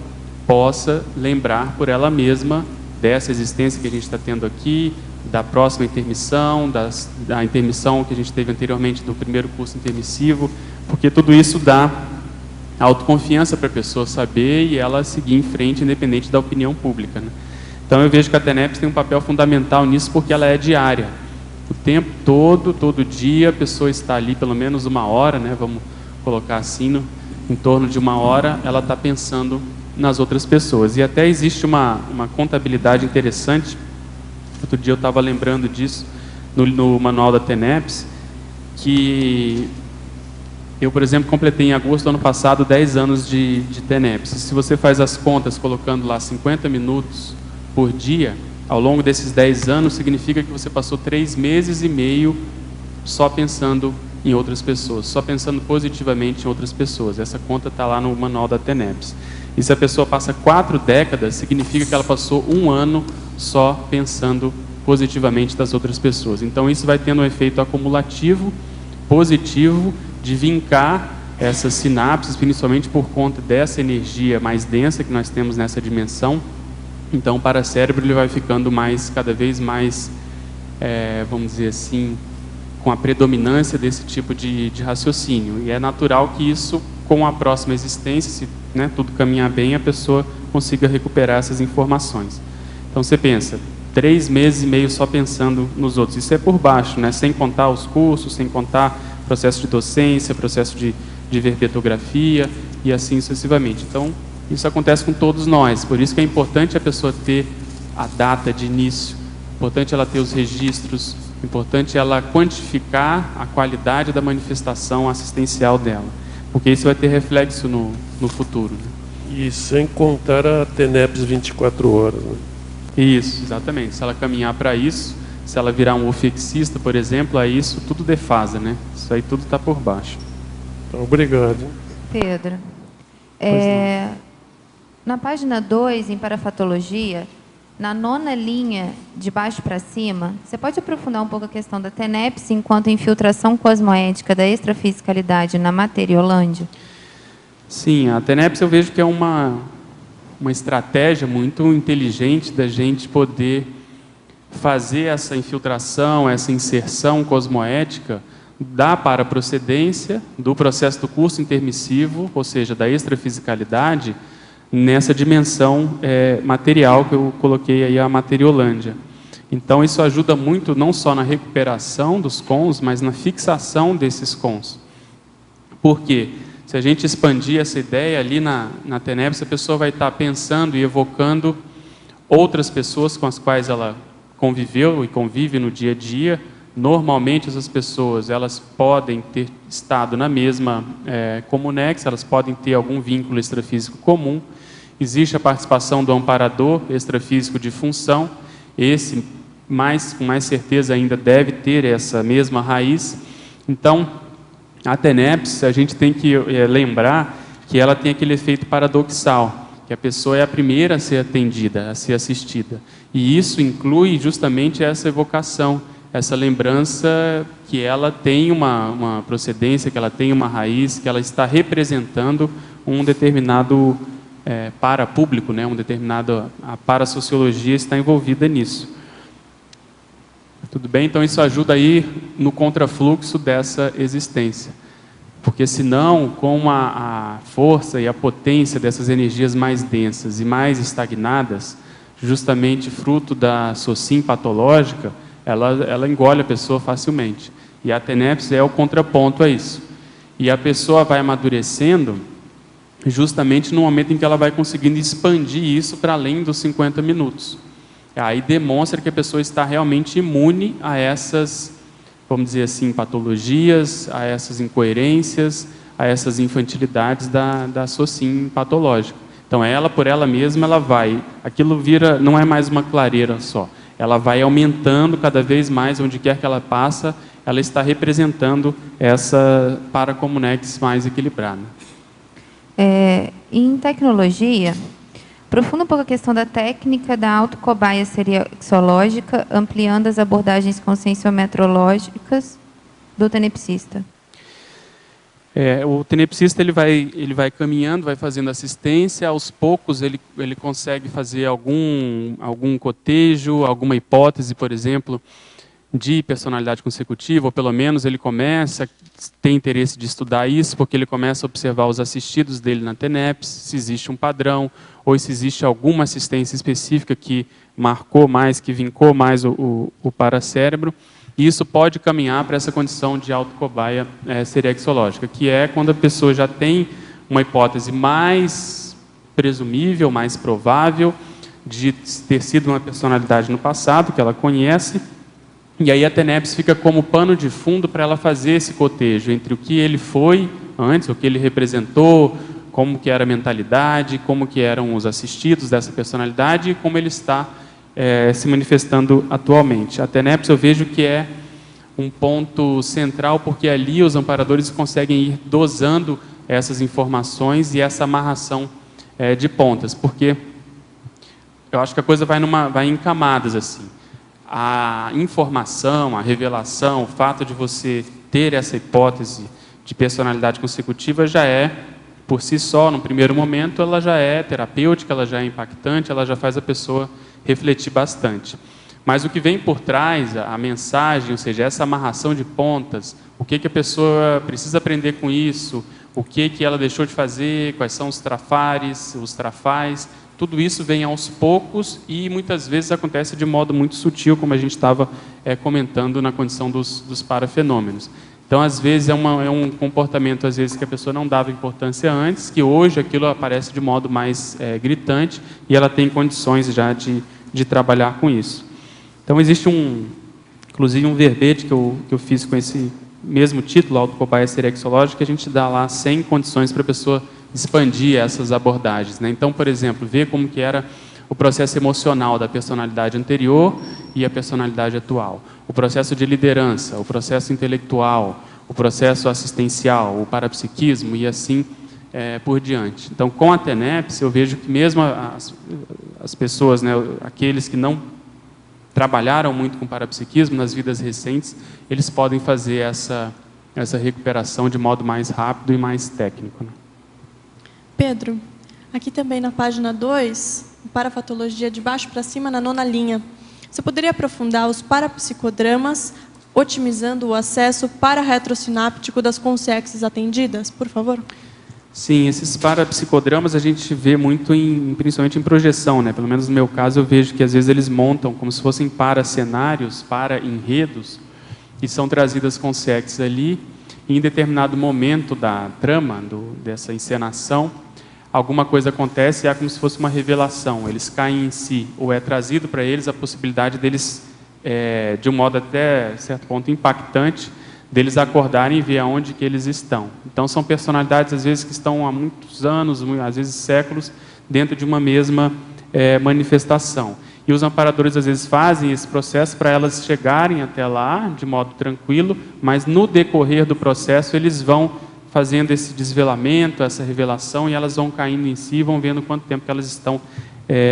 possa lembrar por ela mesma dessa existência que a gente está tendo aqui, da próxima intermissão, da intermissão que a gente teve anteriormente do primeiro curso intermissivo, porque tudo isso dá autoconfiança para a pessoa saber e ela seguir em frente, independente da opinião pública, né? Então eu vejo que a TENEPS tem um papel fundamental nisso, porque ela é diária. O tempo todo dia, a pessoa está ali pelo menos 1 hora, né? Vamos colocar assim, em torno de 1 hora, ela está pensando nas outras pessoas. E até existe uma contabilidade interessante. Outro dia eu estava lembrando disso no manual da TENEPS, que eu, por exemplo, completei em agosto do ano passado 10 anos de TENEPS. Se você faz as contas colocando lá 50 minutos por dia, ao longo desses 10 anos, significa que você passou 3 meses e meio só pensando em outras pessoas, só pensando positivamente em outras pessoas. Essa conta está lá no manual da TENEPS. E se a pessoa passa 4 décadas, significa que ela passou 1 ano só pensando positivamente das outras pessoas. Então isso vai tendo um efeito acumulativo, positivo, de vincar essas sinapses, principalmente por conta dessa energia mais densa que nós temos nessa dimensão. Então, o paracérebro ele vai ficando cada vez mais, vamos dizer assim, com a predominância desse tipo de raciocínio. E é natural que isso, com a próxima existência, se tudo caminhar bem, a pessoa consiga recuperar essas informações. Então, você pensa, 3 meses e meio só pensando nos outros. Isso é por baixo, né? Sem contar os cursos, sem contar processo de docência, processo de verpetografia e assim sucessivamente. Então, isso acontece com todos nós. Por isso que é importante a pessoa ter a data de início, importante ela ter os registros, importante ela quantificar a qualidade da manifestação assistencial dela, porque isso vai ter reflexo no futuro, né? E sem contar a TENEPS 24 horas, né? Isso, exatamente. Se ela caminhar para isso, se ela virar um ofexista, por exemplo, aí isso tudo defasa, né? Isso aí tudo está por baixo. Então, obrigado. Pedro, na página 2, em parafatologia, na 9ª linha, de baixo para cima, você pode aprofundar um pouco a questão da TENEPS enquanto infiltração cosmoética da extrafisicalidade na Materiolândia? Sim, a TENEPS eu vejo que é uma estratégia muito inteligente da gente poder fazer essa infiltração, essa inserção cosmoética da paraprocedência, do processo do curso intermissivo, ou seja, da extrafisicalidade, nessa dimensão material que eu coloquei aí, a Materiolândia. Então, isso ajuda muito não só na recuperação dos cons, mas na fixação desses cons. Por quê? Se a gente expandir essa ideia ali na TENEPS, a pessoa vai estar pensando e evocando outras pessoas com as quais ela conviveu e convive no dia a dia. Normalmente, essas pessoas elas podem ter estado na mesma comunex, elas podem ter algum vínculo extrafísico comum. Existe a participação do amparador extrafísico de função. Esse, com mais certeza ainda, deve ter essa mesma raiz. Então, a TENEPS, a gente tem que lembrar que ela tem aquele efeito paradoxal, que a pessoa é a primeira a ser atendida, a ser assistida. E isso inclui justamente essa evocação, essa lembrança que ela tem uma procedência, que ela tem uma raiz, que ela está representando um determinado parapúblico, né? A parasociologia está envolvida nisso. Tudo bem? Então isso ajuda aí no contrafluxo dessa existência. Porque senão, com a força e a potência dessas energias mais densas e mais estagnadas, justamente fruto da SOCIM patológica, ela engole a pessoa facilmente. E a TENEPS é o contraponto a isso. E a pessoa vai amadurecendo justamente no momento em que ela vai conseguindo expandir isso para além dos 50 minutos. Aí demonstra que a pessoa está realmente imune a essas, vamos dizer assim, patologias, a essas incoerências, a essas infantilidades da SOCIM patológica. Então, ela, por ela mesma, ela vai. Aquilo não é mais uma clareira só. ela vai aumentando cada vez mais, onde quer que ela passa, ela está representando essa paracomunex mais equilibrada. Em tecnologia, aprofunda um pouco a questão da técnica da autocobaia serexológica, ampliando as abordagens conscienciometrológicas do tenepsista. O tenepsista ele vai caminhando, vai fazendo assistência, aos poucos ele consegue fazer algum cotejo, alguma hipótese, por exemplo, de personalidade consecutiva, ou pelo menos ele começa a ter interesse de estudar isso, porque ele começa a observar os assistidos dele na TENEPS, se existe um padrão, ou se existe alguma assistência específica que marcou mais, que vincou mais o paracérebro. E isso pode caminhar para essa condição de autocobaia serexológica, que é quando a pessoa já tem uma hipótese mais presumível, mais provável, de ter sido uma personalidade no passado, que ela conhece, e aí a TENEPS fica como pano de fundo para ela fazer esse cotejo entre o que ele foi antes, o que ele representou, como que era a mentalidade, como que eram os assistidos dessa personalidade e como ele está se manifestando atualmente. A TENEPS eu vejo que é um ponto central, porque ali os amparadores conseguem ir dosando essas informações e essa amarração de pontas, porque eu acho que a coisa vai em camadas assim. A informação, a revelação, o fato de você ter essa hipótese de personalidade consecutiva já é, por si só, no primeiro momento, ela já é terapêutica, ela já é impactante, ela já faz a pessoa refletir bastante. Mas o que vem por trás, a mensagem, ou seja, essa amarração de pontas, o que a pessoa precisa aprender com isso, o que ela deixou de fazer, quais são os trafares, os trafais, tudo isso vem aos poucos e muitas vezes acontece de modo muito sutil, como a gente estava comentando na condição dos parafenômenos. Então, às vezes, é um comportamento às vezes, que a pessoa não dava importância antes, que hoje aquilo aparece de modo mais gritante e ela tem condições já de trabalhar com isso. Então, existe inclusive um verbete que eu fiz com esse mesmo título, autocobaia serexológica, que a gente dá lá 100 condições para a pessoa expandir essas abordagens, né? Então, por exemplo, ver como que era o processo emocional da personalidade anterior e a personalidade atual, o processo de liderança, o processo intelectual, o processo assistencial, o parapsiquismo e assim por diante. Então, com a TENEPS, eu vejo que mesmo as pessoas, né, aqueles que não trabalharam muito com parapsiquismo nas vidas recentes, eles podem fazer essa recuperação de modo mais rápido e mais técnico, né? Pedro, aqui também na página 2, parafatologia de baixo para cima, na 9ª linha. Você poderia aprofundar os parapsicodramas, otimizando o acesso pararetrosináptico das consciências atendidas, por favor? Sim, esses parapsicodramas a gente vê muito, principalmente em projeção, né? Pelo menos no meu caso eu vejo que às vezes eles montam como se fossem para-cenários, para-enredos, e são trazidas consciências ali, e em determinado momento da trama, dessa encenação, alguma coisa acontece e é como se fosse uma revelação. Eles caem em si, ou é trazido para eles a possibilidade deles, de um modo até certo ponto impactante, deles acordarem e ver aonde que eles estão. Então, são personalidades, às vezes, que estão há muitos anos, às vezes séculos, dentro de uma mesma manifestação. E os amparadores, às vezes, fazem esse processo para elas chegarem até lá, de modo tranquilo, mas no decorrer do processo, eles vão fazendo esse desvelamento, essa revelação, e elas vão caindo em si, vão vendo quanto tempo que elas estão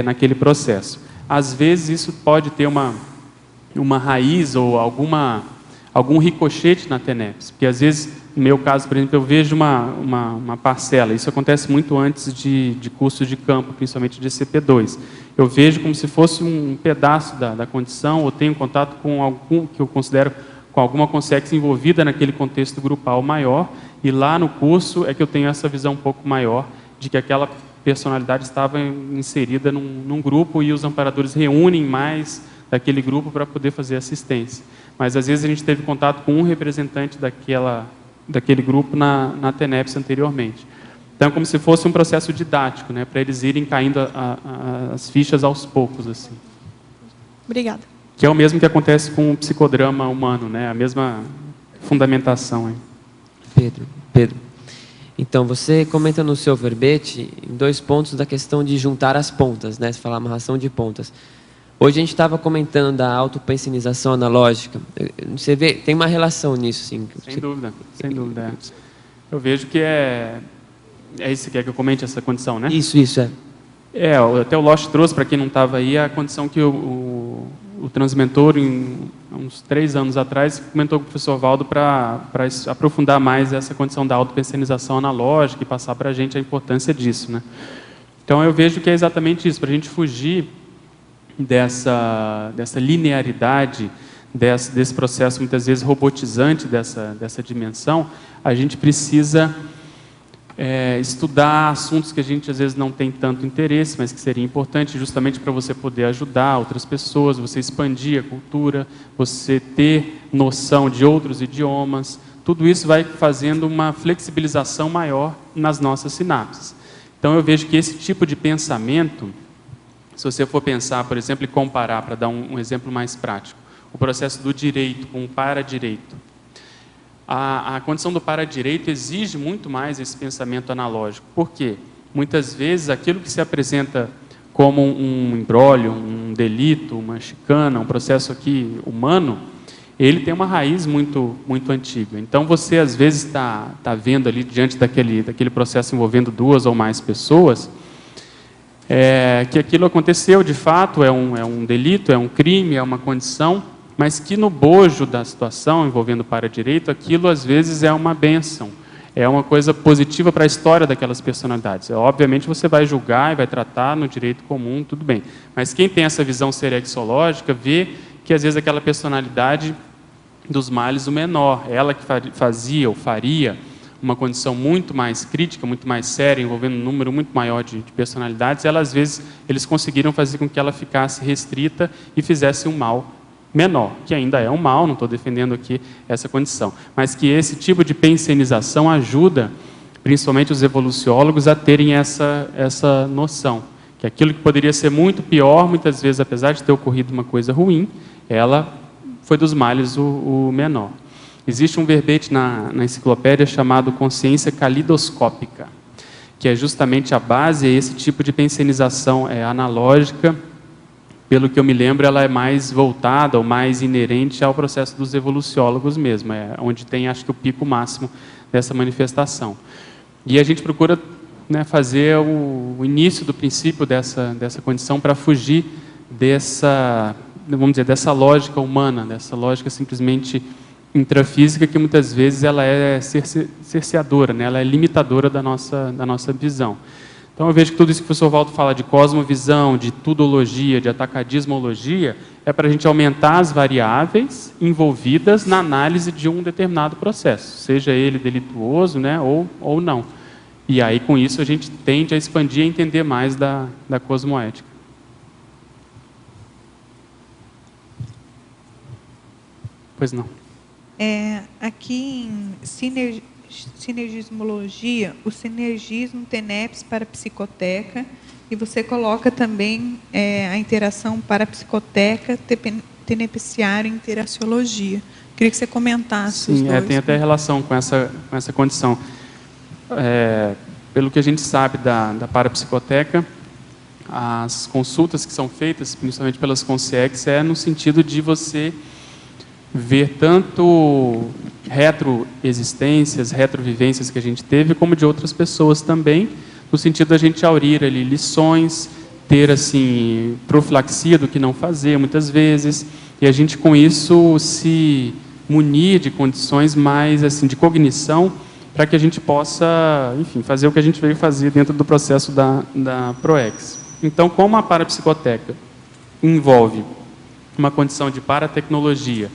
naquele processo. Às vezes, isso pode ter uma raiz ou algum ricochete na TENEPS, porque às vezes, no meu caso, por exemplo, eu vejo uma parcela, isso acontece muito antes de cursos de campo, principalmente de CP2. Eu vejo como se fosse um pedaço da condição, ou tenho contato com algum que eu considero com alguma consciência envolvida naquele contexto grupal maior, e lá no curso é que eu tenho essa visão um pouco maior de que aquela personalidade estava inserida num grupo e os amparadores reúnem mais daquele grupo para poder fazer assistência. Mas, às vezes, a gente teve contato com um representante daquele grupo na TENEPS anteriormente. Então, é como se fosse um processo didático, né, para eles irem caindo as fichas aos poucos. Assim. Obrigada. Que é o mesmo que acontece com o psicodrama humano, né, a mesma fundamentação. Hein? Pedro, então, você comenta no seu verbete, em 2 pontos, da questão de juntar as pontas, né, você fala amarração de pontas. Hoje a gente estava comentando da autopensinização analógica. Você vê, tem uma relação nisso, sim. Sem dúvida, sem dúvida. Eu vejo que é isso que quer que eu comente, essa condição, né? Isso, é. Até o Lost trouxe, para quem não estava aí, a condição que o transmentor, uns 3 anos atrás, comentou com o professor Valdo para aprofundar mais essa condição da autopensinização analógica e passar para a gente a importância disso, né? Então, eu vejo que é exatamente isso, para a gente fugir dessa linearidade, desse processo, muitas vezes, robotizante dessa dimensão, a gente precisa estudar assuntos que a gente, às vezes, não tem tanto interesse, mas que seria importante justamente para você poder ajudar outras pessoas, você expandir a cultura, você ter noção de outros idiomas. Tudo isso vai fazendo uma flexibilização maior nas nossas sinapses. Então, eu vejo que esse tipo de pensamento, se você for pensar, por exemplo, e comparar, para dar um exemplo mais prático, o processo do direito com o para-direito. A condição do para-direito exige muito mais esse pensamento analógico. Por quê? Muitas vezes, aquilo que se apresenta como um imbróglio, um delito, uma chicana, um processo aqui humano, ele tem uma raiz muito, muito antiga. Então, você, às vezes, está vendo ali, diante daquele processo envolvendo 2 ou mais pessoas, que aquilo aconteceu, de fato, é um delito, é um crime, é uma condição, mas que no bojo da situação, envolvendo o para-direito, aquilo às vezes é uma bênção, é uma coisa positiva para a história daquelas personalidades. Obviamente você vai julgar e vai tratar no direito comum, tudo bem, mas quem tem essa visão serexológica vê que às vezes aquela personalidade dos males o menor, ela que fazia ou faria uma condição muito mais crítica, muito mais séria, envolvendo um número muito maior de personalidades, às vezes eles conseguiram fazer com que ela ficasse restrita e fizesse um mal menor, que ainda é um mal, não estou defendendo aqui essa condição, mas que esse tipo de pensenização ajuda, principalmente os evoluciólogos, a terem essa noção, que aquilo que poderia ser muito pior, muitas vezes, apesar de ter ocorrido uma coisa ruim, ela foi dos males o menor. Existe um verbete na enciclopédia chamado consciência calidoscópica, que é justamente a base, esse tipo de pensenização analógica. Pelo que eu me lembro, ela é mais voltada ou mais inerente ao processo dos evoluciólogos mesmo, onde tem, acho que, o pico máximo dessa manifestação. E a gente procura, né, fazer o início do princípio dessa condição para fugir dessa lógica humana, dessa lógica simplesmente intrafísica, que muitas vezes ela é cerceadora, né, ela é limitadora da nossa visão. Então, eu vejo que tudo isso que o professor Valdo fala de cosmovisão, de tudologia, de atacadismologia, é para a gente aumentar as variáveis envolvidas na análise de um determinado processo, seja ele delituoso, né, ou não. E aí, com isso, a gente tende a expandir e entender mais da cosmoética. Pois não. Aqui em sinergismologia, o sinergismo TENEPS para psicoteca, e você coloca também a interação para psicoteca, tenepsiário e interaciologia. Queria que você comentasse os dois. Tem até relação com essa condição. Pelo que a gente sabe da parapsicoteca, as consultas que são feitas, principalmente pelas consciex, no sentido de você ver tanto retroexistências, retrovivências que a gente teve, como de outras pessoas também, no sentido da gente aurir ali lições, ter assim profilaxia do que não fazer muitas vezes, e a gente com isso se munir de condições mais assim de cognição, para que a gente possa, enfim, fazer o que a gente veio fazer dentro do processo da ProEx. Então, como a parapsicoteca envolve uma condição de paratecnologia,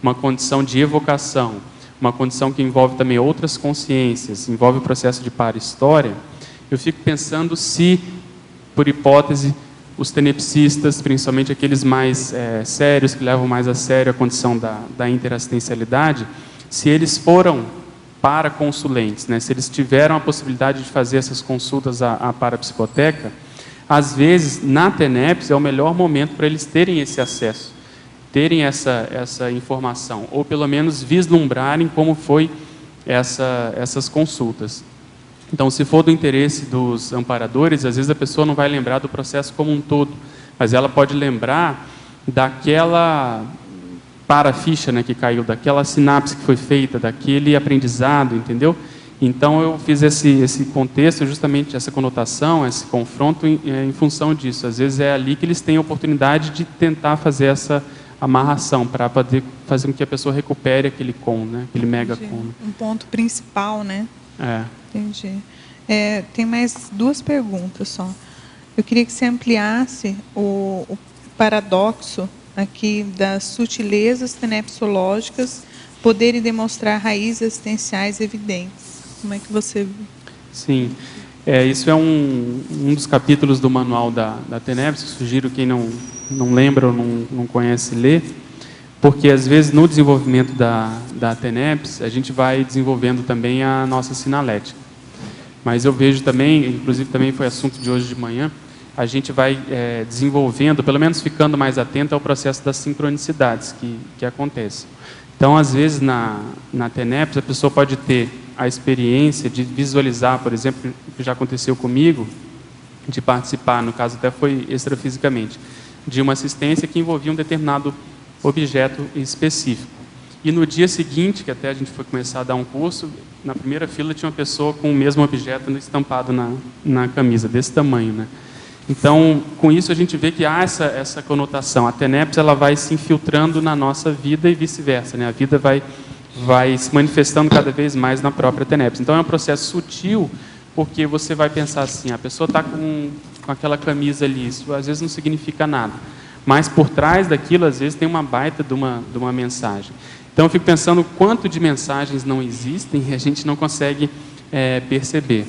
uma condição de evocação, uma condição que envolve também outras consciências, envolve o processo de para-história, eu fico pensando se, por hipótese, os tenepsistas, principalmente aqueles mais sérios, que levam mais a sério a condição da interassistencialidade, se eles foram paraconsulentes, né? Se eles tiveram a possibilidade de fazer essas consultas à parapsicoteca, às vezes, na TENEPS, é o melhor momento para eles terem esse acesso, terem essa informação, ou pelo menos vislumbrarem como foi essas consultas. Então, se for do interesse dos amparadores, às vezes a pessoa não vai lembrar do processo como um todo, mas ela pode lembrar daquela paraficha, né, que caiu, daquela sinapse que foi feita, daquele aprendizado, entendeu? Então eu fiz esse contexto, justamente essa conotação, esse confronto em função disso. Às vezes é ali que eles têm a oportunidade de tentar fazer essa amarração para poder fazer com que a pessoa recupere aquele com, né, aquele megacon. Um ponto principal, né? É. Entendi. Tem mais 2 perguntas só. Eu queria que você ampliasse o paradoxo aqui das sutilezas tenepsológicas poderem demonstrar raízes existenciais evidentes. Como é que você... Sim. Isso é um dos capítulos do manual da TENEPS. Sugiro quem não lembra ou não conhece ler, porque às vezes no desenvolvimento da TENEPS a gente vai desenvolvendo também a nossa sinalética. Mas eu vejo também, inclusive também foi assunto de hoje de manhã, a gente vai desenvolvendo, pelo menos ficando mais atento ao processo das sincronicidades que acontecem. Então, às vezes, na TENEPS, a pessoa pode ter a experiência de visualizar, por exemplo, o que já aconteceu comigo, de participar, no caso até foi extrafisicamente, de uma assistência que envolvia um determinado objeto específico. E no dia seguinte, que até a gente foi começar a dar um curso, na primeira fila tinha uma pessoa com o mesmo objeto estampado na camisa, desse tamanho, né? Então, com isso a gente vê que há essa conotação. A TENEPS ela vai se infiltrando na nossa vida e vice-versa, né? A vida vai se manifestando cada vez mais na própria TENEPS. Então, é um processo sutil, porque você vai pensar assim, a pessoa está com aquela camisa ali, isso às vezes não significa nada. Mas por trás daquilo, às vezes, tem uma baita de uma mensagem. Então, eu fico pensando o quanto de mensagens não existem e a gente não consegue perceber.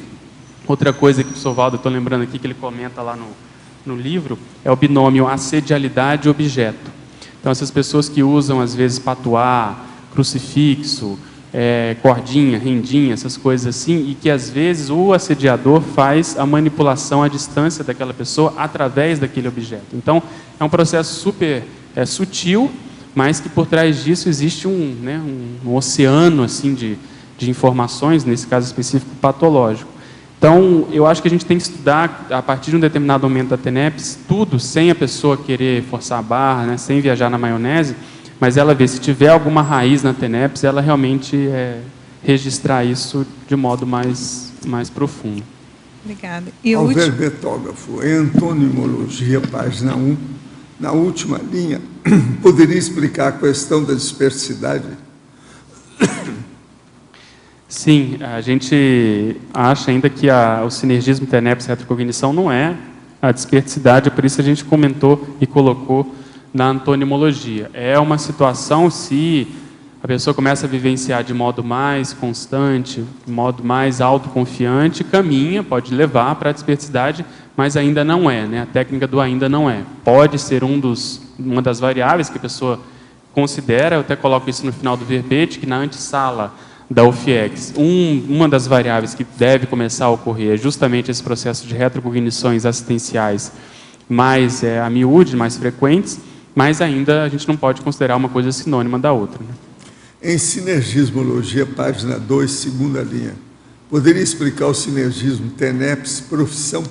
Outra coisa que o professor Valdo, estou lembrando aqui, que ele comenta lá no livro, é o binômio assedialidade-objeto. Então, essas pessoas que usam, às vezes, patuá, crucifixo, cordinha, rendinha, essas coisas assim, e que, às vezes, o assediador faz a manipulação à distância daquela pessoa através daquele objeto. Então, é um processo super sutil, mas que por trás disso existe um oceano assim, de informações, nesse caso específico, patológico. Então, eu acho que a gente tem que estudar, a partir de um determinado momento da TENEPS, tudo, sem a pessoa querer forçar a barra, né, sem viajar na maionese, mas ela vê, se tiver alguma raiz na TENEPS, ela realmente registrar isso de modo mais profundo. Obrigada. Albert Betógrafo, em antonimologia, página 1, na última linha, poderia explicar a questão da dispersidade? Sim, a gente acha ainda que o sinergismo TENEPS-retrocognição não é a dispersidade, por isso a gente comentou e colocou na antonimologia. É uma situação, se a pessoa começa a vivenciar de modo mais constante, de modo mais autoconfiante, caminha, pode levar para a dispersidade, mas ainda não é, né? A técnica do ainda não é. Pode ser uma das variáveis que a pessoa considera, eu até coloco isso no final do verbete, que na antessala da UFIEX, uma das variáveis que deve começar a ocorrer é justamente esse processo de retrocognições assistenciais mais a miúde, mais frequentes, mas ainda a gente não pode considerar uma coisa sinônima da outra, né? Em sinergismologia, página 2, segunda linha, poderia explicar o sinergismo TENEPS-profissão?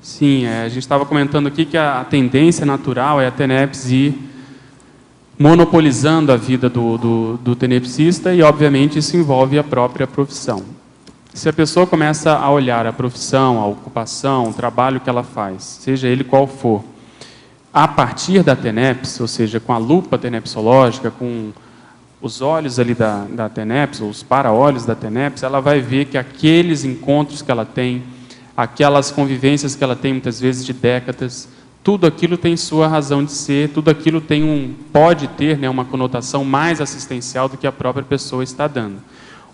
Sim, a gente estava comentando aqui que a tendência natural é a TENEPS ir monopolizando a vida do tenepsista e, obviamente, isso envolve a própria profissão. Se a pessoa começa a olhar a profissão, a ocupação, o trabalho que ela faz, seja ele qual for, a partir da TENEPS, ou seja, com a lupa tenepsológica, com os olhos ali da TENEPS, ou os para-olhos da TENEPS, ela vai ver que aqueles encontros que ela tem, aquelas convivências que ela tem muitas vezes de décadas, tudo aquilo tem sua razão de ser, tudo aquilo pode ter, né, uma conotação mais assistencial do que a própria pessoa está dando.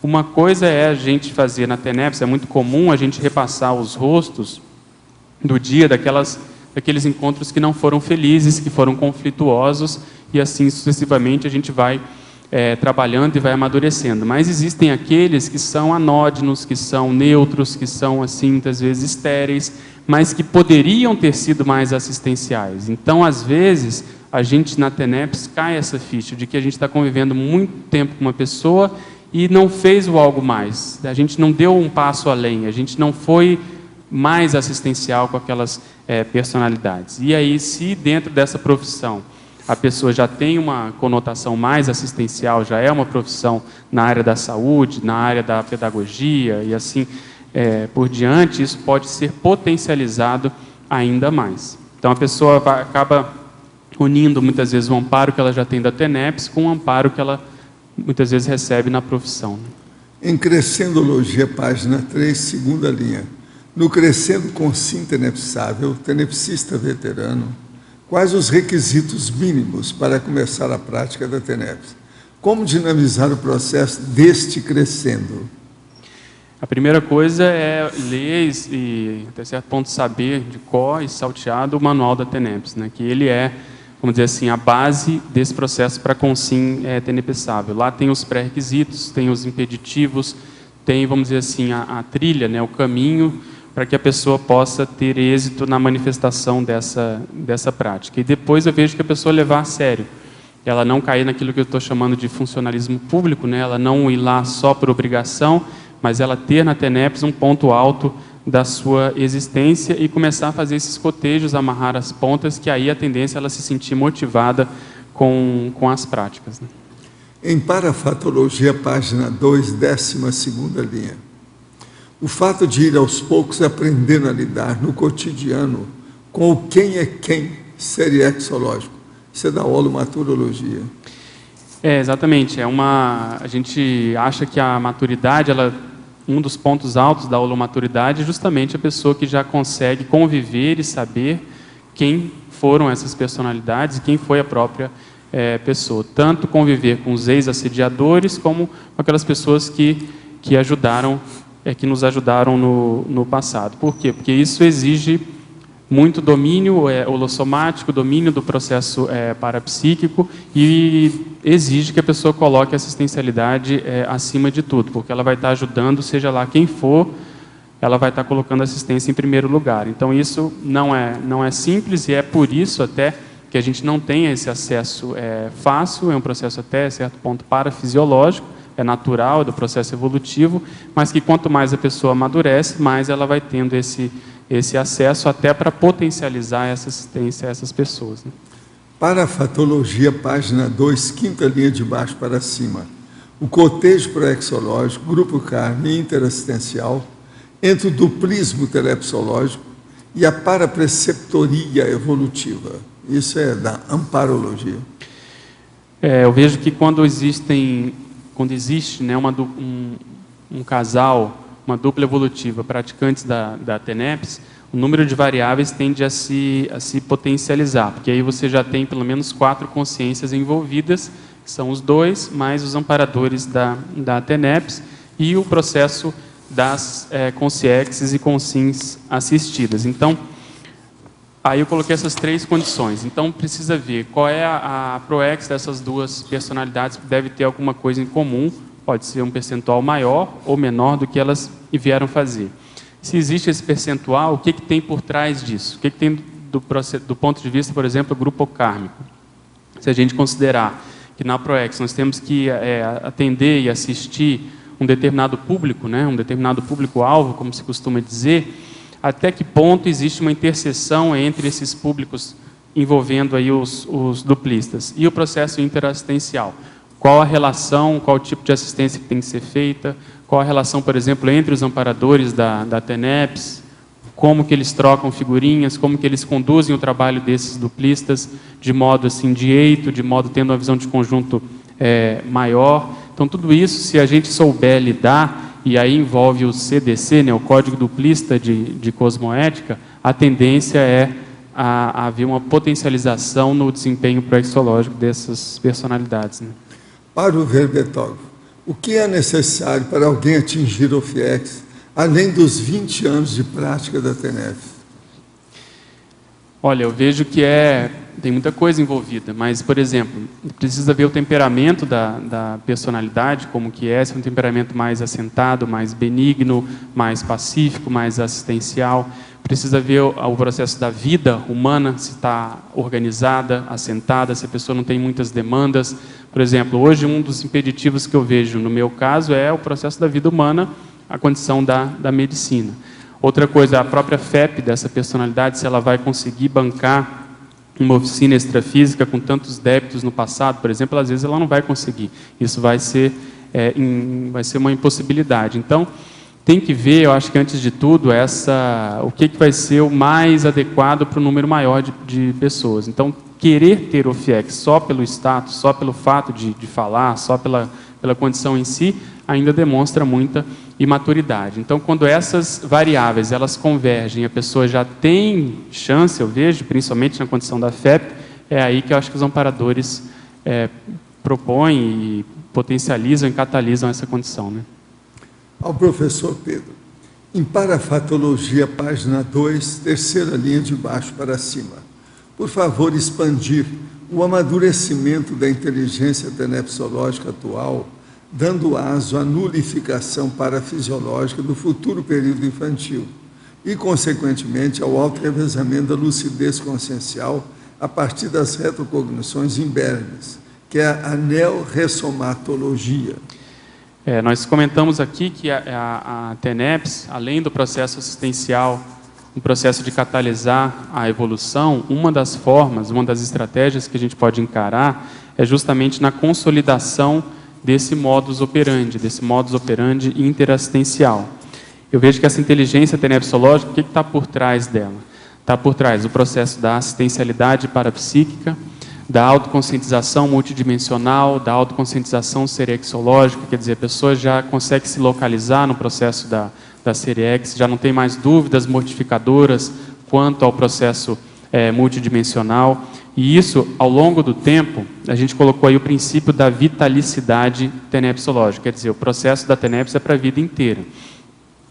Uma coisa é a gente fazer na TENEPS, é muito comum a gente repassar os rostos do dia daqueles encontros que não foram felizes, que foram conflituosos, e assim sucessivamente a gente vai trabalhando e vai amadurecendo. Mas existem aqueles que são anódinos, que são neutros, que são, assim, muitas vezes estéreis, mas que poderiam ter sido mais assistenciais. Então, às vezes, a gente na TENEPS cai essa ficha de que a gente está convivendo muito tempo com uma pessoa e não fez o algo mais. A gente não deu um passo além, a gente não foi mais assistencial com aquelas personalidades. E aí, se dentro dessa profissão a pessoa já tem uma conotação mais assistencial, já é uma profissão na área da saúde, na área da pedagogia e assim por diante, isso pode ser potencializado ainda mais. Então, a pessoa acaba unindo, muitas vezes, o amparo que ela já tem da TENEPS com o amparo que ela, muitas vezes, recebe na profissão. Em Crescendologia, página 3, segunda linha. No Crescendo Consim Tenepsável, tenepsista veterano, quais os requisitos mínimos para começar a prática da TENEPS? Como dinamizar o processo deste crescendo? A primeira coisa é ler e, até certo ponto, saber de cor e salteado o manual da TENEPS, né? Que ele é, vamos dizer assim, a base desse processo para Consim tenepsável. Lá tem os pré-requisitos, tem os impeditivos, tem, vamos dizer assim, a trilha, né? O caminho para que a pessoa possa ter êxito na manifestação dessa prática. E depois eu vejo que a pessoa levar a sério. Ela não cair naquilo que eu estou chamando de funcionalismo público, né? Ela não ir lá só por obrigação, mas ela ter na TENEPS um ponto alto da sua existência e começar a fazer esses cotejos, amarrar as pontas, que aí a tendência é ela se sentir motivada com as práticas, né? Em Parafatologia, página 2, 12ª linha. O fato de ir aos poucos aprendendo a lidar no cotidiano com o quem é quem seriexológico. Isso é da holomaturologia. Exatamente. A gente acha que a maturidade, um dos pontos altos da holomaturidade é justamente a pessoa que já consegue conviver e saber quem foram essas personalidades e quem foi a própria pessoa. Tanto conviver com os ex-assediadores como com aquelas pessoas que nos ajudaram no passado. Por quê? Porque isso exige muito domínio holossomático, domínio do processo parapsíquico e exige que a pessoa coloque a assistencialidade acima de tudo, porque ela vai estar ajudando, seja lá quem for, ela vai estar colocando a assistência em primeiro lugar. Então, isso não é simples e é por isso até que a gente não tem esse acesso fácil, é um processo até certo ponto parafisiológico, é natural, é do processo evolutivo, mas que quanto mais a pessoa amadurece, mais ela vai tendo esse acesso até para potencializar essa assistência a essas pessoas, né? Parafatologia, página 2, quinta linha de baixo para cima. O cotejo proexológico, grupo carne interassistencial, entre o duplismo telepsológico e a parapreceptoria evolutiva. Isso é da amparologia. Eu vejo que quando existe, né, um casal, uma dupla evolutiva, praticantes da TENEPS, o número de variáveis tende a se potencializar, porque aí você já tem pelo menos 4 consciências envolvidas, que são os 2, mais os amparadores da TENEPS, e o processo das consciexes e consins assistidas. Então, aí eu coloquei essas 3 condições. Então, precisa ver qual é a proex dessas 2 personalidades, que deve ter alguma coisa em comum, pode ser um percentual maior ou menor do que elas vieram fazer. Se existe esse percentual, o que tem por trás disso? O que tem do ponto de vista, por exemplo, do grupo kármico? Se a gente considerar que na proex nós temos que atender e assistir um determinado público, né, um determinado público-alvo, como se costuma dizer, até que ponto existe uma interseção entre esses públicos envolvendo aí os duplistas e o processo interassistencial? Qual a relação, qual o tipo de assistência que tem que ser feita, qual a relação, por exemplo, entre os amparadores da TENEPS, como que eles trocam figurinhas, como que eles conduzem o trabalho desses duplistas de modo assim direito, de modo tendo uma visão de conjunto maior. Então, tudo isso, se a gente souber lidar, e aí envolve o CDC, né, o Código Duplista de Cosmoética, a tendência é a haver uma potencialização no desempenho proexológico dessas personalidades, né? Para o verbetógrafo, o que é necessário para alguém atingir o FIEX, além dos 20 anos de prática da TENEPS? Olha, eu vejo que tem muita coisa envolvida, mas, por exemplo, precisa ver o temperamento da personalidade, como que se é um temperamento mais assentado, mais benigno, mais pacífico, mais assistencial. Precisa ver o processo da vida humana, se está organizada, assentada, se a pessoa não tem muitas demandas. Por exemplo, hoje um dos impeditivos que eu vejo no meu caso é o processo da vida humana, a condição da medicina. Outra coisa, a própria FEP dessa personalidade, se ela vai conseguir bancar uma oficina extrafísica com tantos débitos no passado, por exemplo, às vezes ela não vai conseguir. Isso vai ser uma impossibilidade. Então, tem que ver, eu acho que antes de tudo, o que vai ser o mais adequado para o número maior de pessoas. Então, querer ter o FIEX só pelo status, só pelo fato de falar, só pela condição em si, ainda demonstra muita imaturidade. Então, quando essas variáveis elas convergem, a pessoa já tem chance, eu vejo, principalmente na condição da FEP, é aí que eu acho que os amparadores propõem e potencializam e catalisam essa condição, né? Ao professor Pedro, em Parafatologia, página 2, terceira linha de baixo para cima, por favor, expandir o amadurecimento da inteligência tenepsológica atual, dando aso à nulificação parafisiológica do futuro período infantil e, consequentemente, ao auto-revezamento da lucidez consciencial a partir das retrocognições imbermes, que é a neorressomatologia. Nós comentamos aqui que a TENEPS, além do processo assistencial, um processo de catalisar a evolução, uma das formas, uma das estratégias que a gente pode encarar é justamente na consolidação desse modus operandi interassistencial. Eu vejo que essa inteligência tenepsológica, o que está por trás dela? Está por trás do processo da assistencialidade parapsíquica, da autoconscientização multidimensional, da autoconscientização serexológica, quer dizer, a pessoa já consegue se localizar no processo da Serex, já não tem mais dúvidas mortificadoras quanto ao processo multidimensional. E isso, ao longo do tempo, a gente colocou aí o princípio da vitalicidade tenepsológica, quer dizer, o processo da TENEPS é para a vida inteira.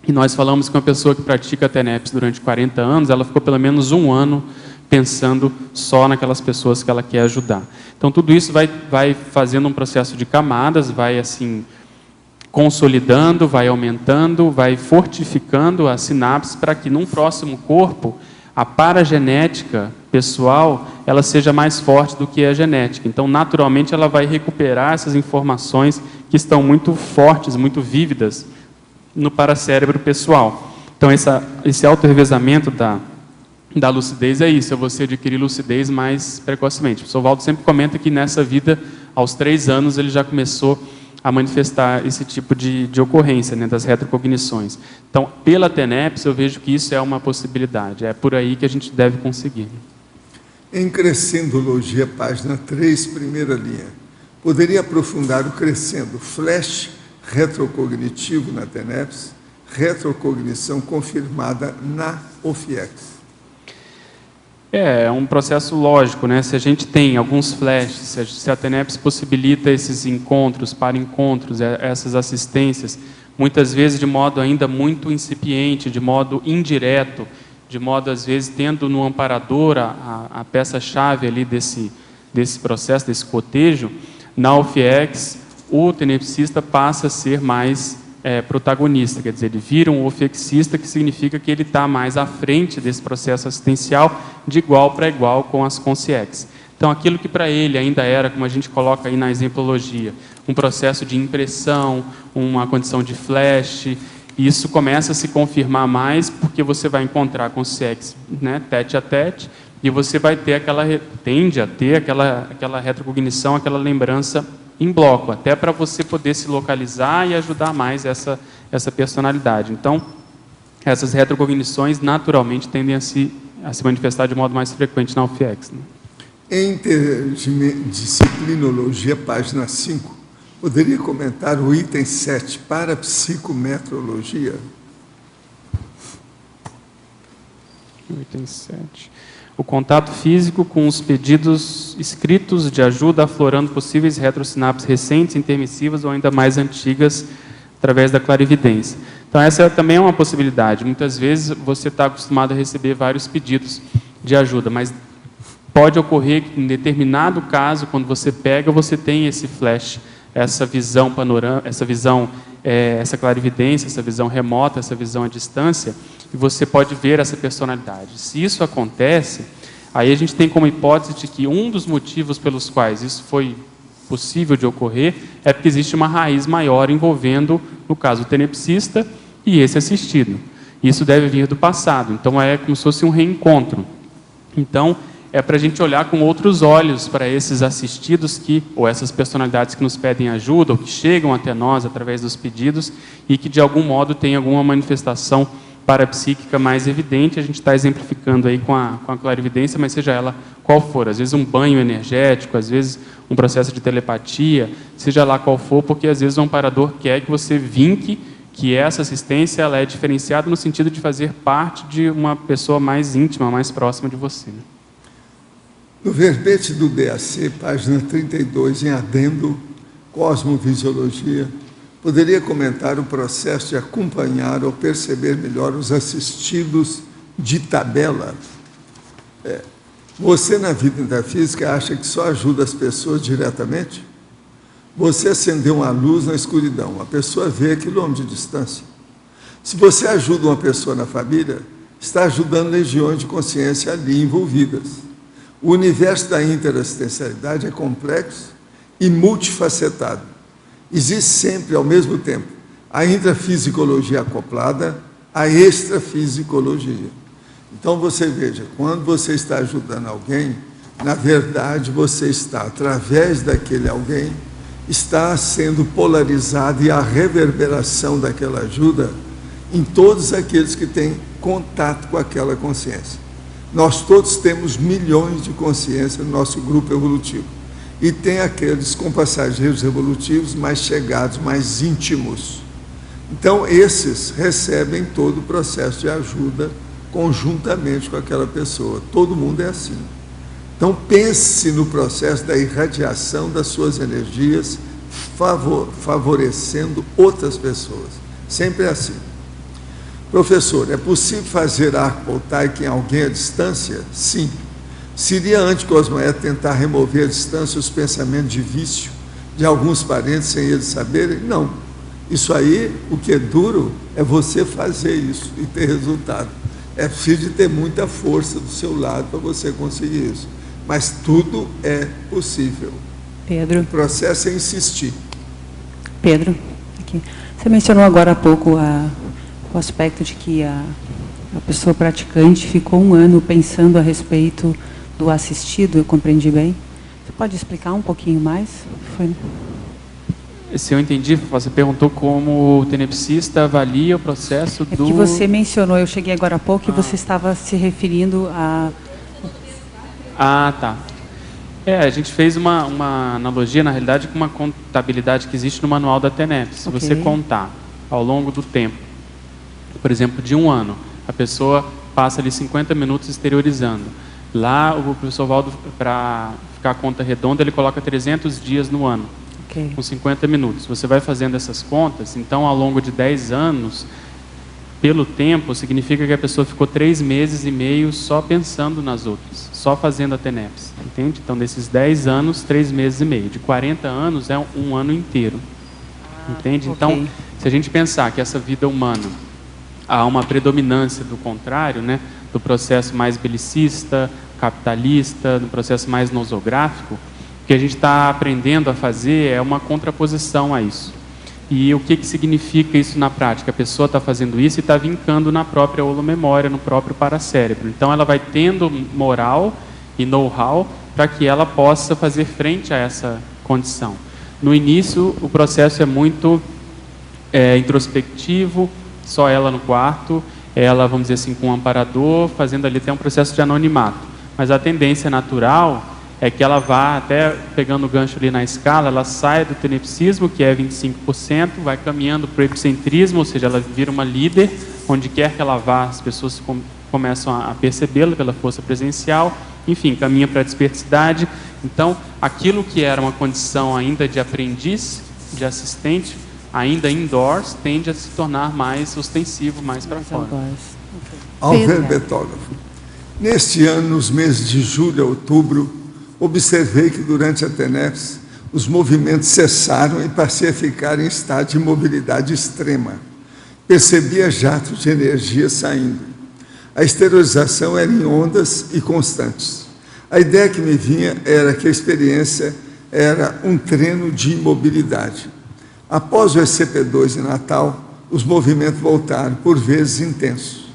E nós falamos que uma pessoa que pratica a TENEPS durante 40 anos, ela ficou pelo menos 1 ano pensando só naquelas pessoas que ela quer ajudar. Então, tudo isso vai fazendo um processo de camadas, vai assim consolidando, vai aumentando, vai fortificando as sinapses para que num próximo corpo a paragenética pessoal ela seja mais forte do que a genética. Então, naturalmente, ela vai recuperar essas informações que estão muito fortes, muito vívidas no paracérebro pessoal. Então, esse auto-revezamento da lucidez é isso, é você adquirir lucidez mais precocemente. O professor Valdo sempre comenta que nessa vida, aos 3 anos, ele já começou a manifestar esse tipo de ocorrência, né, das retrocognições. Então, pela TENEPS, eu vejo que isso é uma possibilidade, é por aí que a gente deve conseguir. Em Crescendologia, página 3, primeira linha, poderia aprofundar o crescendo flash retrocognitivo na TENEPS, retrocognição confirmada na OFIEX? É um processo lógico, né? Se a gente tem alguns flashes, se a TENEPS possibilita esses encontros, para-encontros, essas assistências, muitas vezes de modo ainda muito incipiente, de modo indireto, de modo, às vezes, tendo no amparador a peça-chave ali desse processo, desse cotejo, na OFIEX, o tenepsista passa a ser mais protagonista, quer dizer, ele vira um ofexista, que significa que ele está mais à frente desse processo assistencial, de igual para igual com as consciex. Então, aquilo que para ele ainda era, como a gente coloca aí na exemplologia, um processo de impressão, uma condição de flash, isso começa a se confirmar mais, porque você vai encontrar consciex, né, tete a tete, e você vai ter tende a ter aquela retrocognição, aquela lembrança em bloco, até para você poder se localizar e ajudar mais essa personalidade. Então, essas retrocognições naturalmente tendem a se manifestar de modo mais frequente na OFIEX, né? Em Interdisciplinologia, página 5, poderia comentar o item 7, parapsicometrologia? Item 7. O contato físico com os pedidos escritos de ajuda, aflorando possíveis retrosinapses recentes, intermissivas ou ainda mais antigas, através da clarividência. Então, essa também é uma possibilidade. Muitas vezes você está acostumado a receber vários pedidos de ajuda, mas pode ocorrer que, em determinado caso, quando você pega, você tem esse flash, essa visão panorâmica, essa clarividência, essa visão remota, essa visão à distância, e você pode ver essa personalidade. Se isso acontece, aí a gente tem como hipótese de que um dos motivos pelos quais isso foi possível de ocorrer é porque existe uma raiz maior envolvendo, no caso, o tenepsista e esse assistido. Isso deve vir do passado. Então, é como se fosse um reencontro. Então, é para a gente olhar com outros olhos para esses assistidos ou essas personalidades que nos pedem ajuda, ou que chegam até nós através dos pedidos, e que, de algum modo, tem alguma manifestação parapsíquica mais evidente. A gente está exemplificando aí com a clarividência, mas seja ela qual for. Às vezes um banho energético, às vezes um processo de telepatia, seja lá qual for, porque às vezes o amparador quer que você vinque que essa assistência ela é diferenciada no sentido de fazer parte de uma pessoa mais íntima, mais próxima de você. No verbete do DAC, página 32, em adendo, Cosmovisiologia, poderia comentar o processo de acompanhar ou perceber melhor os assistidos de tabela? Você, na vida metafísica, acha que só ajuda as pessoas diretamente? Você acendeu uma luz na escuridão, a pessoa vê a quilômetros de distância. Se você ajuda uma pessoa na família, está ajudando legiões de consciência ali envolvidas. O universo da interassistencialidade é complexo e multifacetado. Existe sempre, ao mesmo tempo, a intrafisicologia acoplada à extrafisicologia. Então, você veja, quando você está ajudando alguém, na verdade, você está, através daquele alguém, está sendo polarizado, e a reverberação daquela ajuda em todos aqueles que têm contato com aquela consciência. Nós todos temos milhões de consciências no nosso grupo evolutivo. E tem aqueles com passageiros evolutivos mais chegados, mais íntimos. Então, esses recebem todo o processo de ajuda conjuntamente com aquela pessoa. Todo mundo é assim. Então, pense no processo da irradiação das suas energias, favorecendo outras pessoas. Sempre é assim. Professor, é possível fazer arco voltaico em alguém à distância? Sim. Seria anticosmoético tentar remover à distância os pensamentos de vício de alguns parentes sem eles saberem? Não. Isso aí, o que é duro é você fazer isso e ter resultado. É preciso de ter muita força do seu lado para você conseguir isso. Mas tudo é possível. Pedro. O processo é insistir. Pedro, aqui. Você mencionou agora há pouco o aspecto de que a pessoa praticante ficou um ano pensando a respeito do assistido, eu compreendi bem? Você pode explicar um pouquinho mais? Se eu entendi, você perguntou como o tenepsista avalia o processo do... É que você mencionou, eu cheguei agora há pouco e você estava se referindo a... Ah, tá. A gente fez uma analogia, na realidade, com uma contabilidade que existe no manual da TENEP. Se você contar ao longo do tempo, por exemplo, de um ano, a pessoa passa ali 50 minutos exteriorizando. Lá, o professor Valdo, para ficar a conta redonda, ele coloca 300 dias no ano, com 50 minutos. Você vai fazendo essas contas, então, ao longo de 10 anos, pelo tempo, significa que a pessoa ficou 3 meses e meio só pensando nas outras, só fazendo a TENEPS, entende? Então, desses 10 anos, 3 meses e meio. De 40 anos, é um ano inteiro, entende? Então, se a gente pensar que essa vida humana, há uma predominância do contrário, né, do processo mais belicista, capitalista, do processo mais nosográfico, o que a gente está aprendendo a fazer é uma contraposição a isso. E o que significa isso na prática? A pessoa está fazendo isso e está vincando na própria holomemória, no próprio paracérebro. Então, ela vai tendo moral e know-how para que ela possa fazer frente a essa condição. No início, o processo é muito introspectivo, só ela no quarto, ela, vamos dizer assim, com um amparador, fazendo ali até um processo de anonimato. Mas a tendência natural é que ela vá, até pegando o gancho ali na escala, ela sai do tenepsismo, que é 25%, vai caminhando para o epicentrismo, ou seja, ela vira uma líder, onde quer que ela vá, as pessoas começam a percebê-la pela força presencial, enfim, caminha para a desperticidade. Então, aquilo que era uma condição ainda de aprendiz, de assistente, ainda indoors, tende a se tornar mais ostensivo, mais para fora. Ao verbetógrafo. Neste ano, nos meses de julho a outubro, observei que durante a TENEPS os movimentos cessaram e passei a ficar em estado de imobilidade extrema. Percebia jatos de energia saindo. A exteriorização era em ondas e constantes. A ideia que me vinha era que a experiência era um treino de imobilidade. Após o SCP-2 em Natal, os movimentos voltaram, por vezes intensos.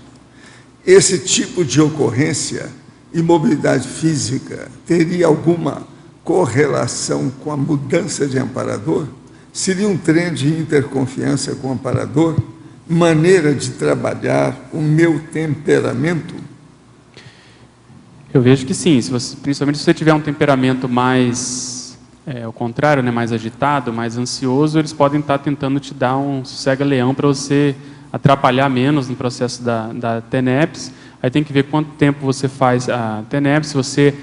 Esse tipo de ocorrência, imobilidade física, teria alguma correlação com a mudança de amparador? Seria um trem de interconfiança com o amparador? Maneira de trabalhar o meu temperamento? Eu vejo que sim, principalmente se você tiver um temperamento mais, ao contrário, né, mais agitado, mais ansioso, eles podem estar tentando te dar um sossega-leão para você atrapalhar menos no processo da TENEPS. Aí tem que ver quanto tempo você faz a TENEPS, se você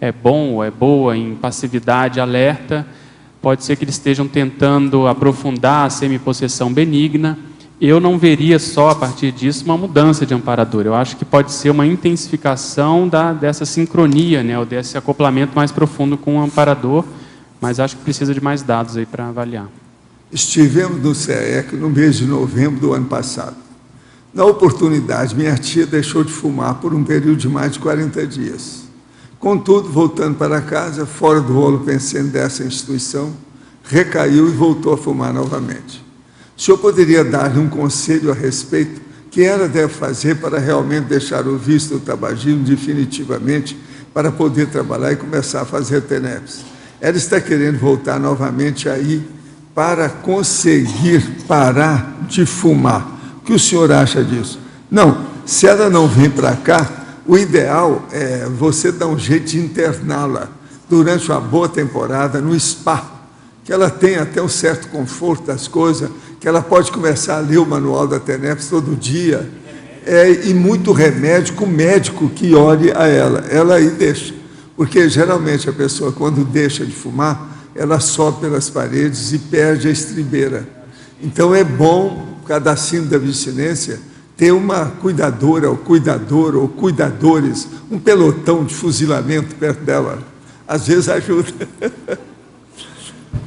é bom ou é boa em passividade, alerta. Pode ser que eles estejam tentando aprofundar a semipossessão benigna. Eu não veria só a partir disso uma mudança de amparador. Eu acho que pode ser uma intensificação dessa sincronia, né, ou desse acoplamento mais profundo com o amparador, mas acho que precisa de mais dados aí para avaliar. Estivemos no CEEC no mês de novembro do ano passado. Na oportunidade, minha tia deixou de fumar por um período de mais de 40 dias. Contudo, voltando para casa, fora do rolo pensando dessa instituição, recaiu e voltou a fumar novamente. O senhor poderia dar-lhe um conselho a respeito que ela deve fazer para realmente deixar o vício do tabagismo definitivamente, para poder trabalhar e começar a fazer TENEPS? Ela está querendo voltar novamente aí para conseguir parar de fumar. O que o senhor acha disso? Não, se ela não vem para cá, o ideal é você dar um jeito de interná-la durante uma boa temporada no spa, que ela tenha até um certo conforto das coisas, que ela pode começar a ler o manual da TENEPS todo dia, e muito remédio com o médico que olhe a ela aí deixa, porque geralmente a pessoa, quando deixa de fumar, ela sobe pelas paredes e perde a estribeira. Então é bom, por causa da síndrome da abstinência, ter uma cuidadora, ou cuidador, ou cuidadores, um pelotão de fuzilamento perto dela. Às vezes ajuda.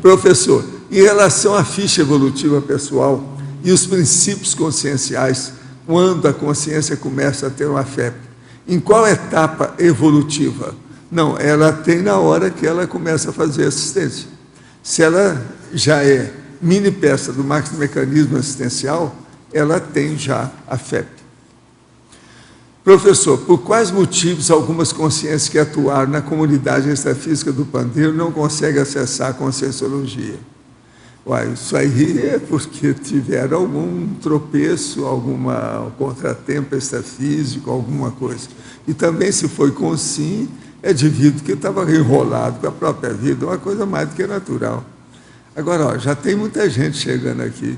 Professor, em relação à ficha evolutiva pessoal e os princípios conscienciais, quando a consciência começa a ter uma FEP, em qual etapa evolutiva? Não, ela tem na hora que ela começa a fazer assistência. Se ela já é mini peça do mecanismo assistencial, ela tem já a FEP. Professor, por quais motivos algumas consciências que atuaram na comunidade extrafísica do Pandeiro não conseguem acessar a conscienciologia? Uai, isso aí é porque tiveram algum tropeço, algum contratempo extrafísico, alguma coisa. E também, se foi com sim, é devido que estava enrolado com a própria vida, uma coisa mais do que natural. Agora, já tem muita gente chegando aqui.